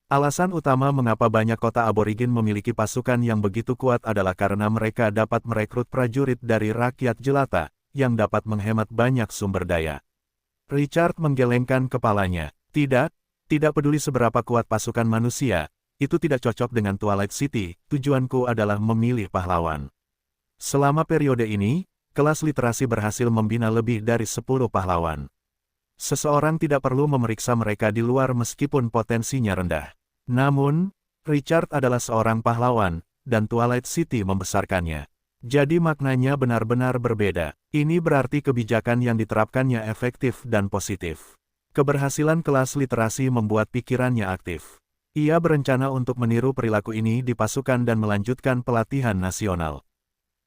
Alasan utama mengapa banyak kota aborigin memiliki pasukan yang begitu kuat adalah karena mereka dapat merekrut prajurit dari rakyat jelata, yang dapat menghemat banyak sumber daya. Richard menggelengkan kepalanya. Tidak peduli seberapa kuat pasukan manusia, itu tidak cocok dengan Twilight City, tujuanku adalah memilih pahlawan. Selama periode ini, kelas literasi berhasil membina lebih dari 10 pahlawan. Seseorang tidak perlu memeriksa mereka di luar meskipun potensinya rendah. Namun, Richard adalah seorang pahlawan, dan Twilight City membesarkannya. Jadi maknanya benar-benar berbeda. Ini berarti kebijakan yang diterapkannya efektif dan positif. Keberhasilan kelas literasi membuat pikirannya aktif. Ia berencana untuk meniru perilaku ini di pasukan dan melanjutkan pelatihan nasional.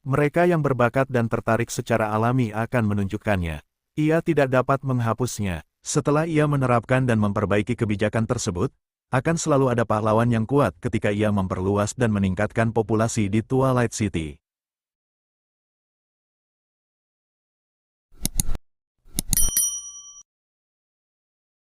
Mereka yang berbakat dan tertarik secara alami akan menunjukkannya. Ia tidak dapat menghapusnya. Setelah ia menerapkan dan memperbaiki kebijakan tersebut, akan selalu ada pahlawan yang kuat ketika ia memperluas dan meningkatkan populasi di Twilight City.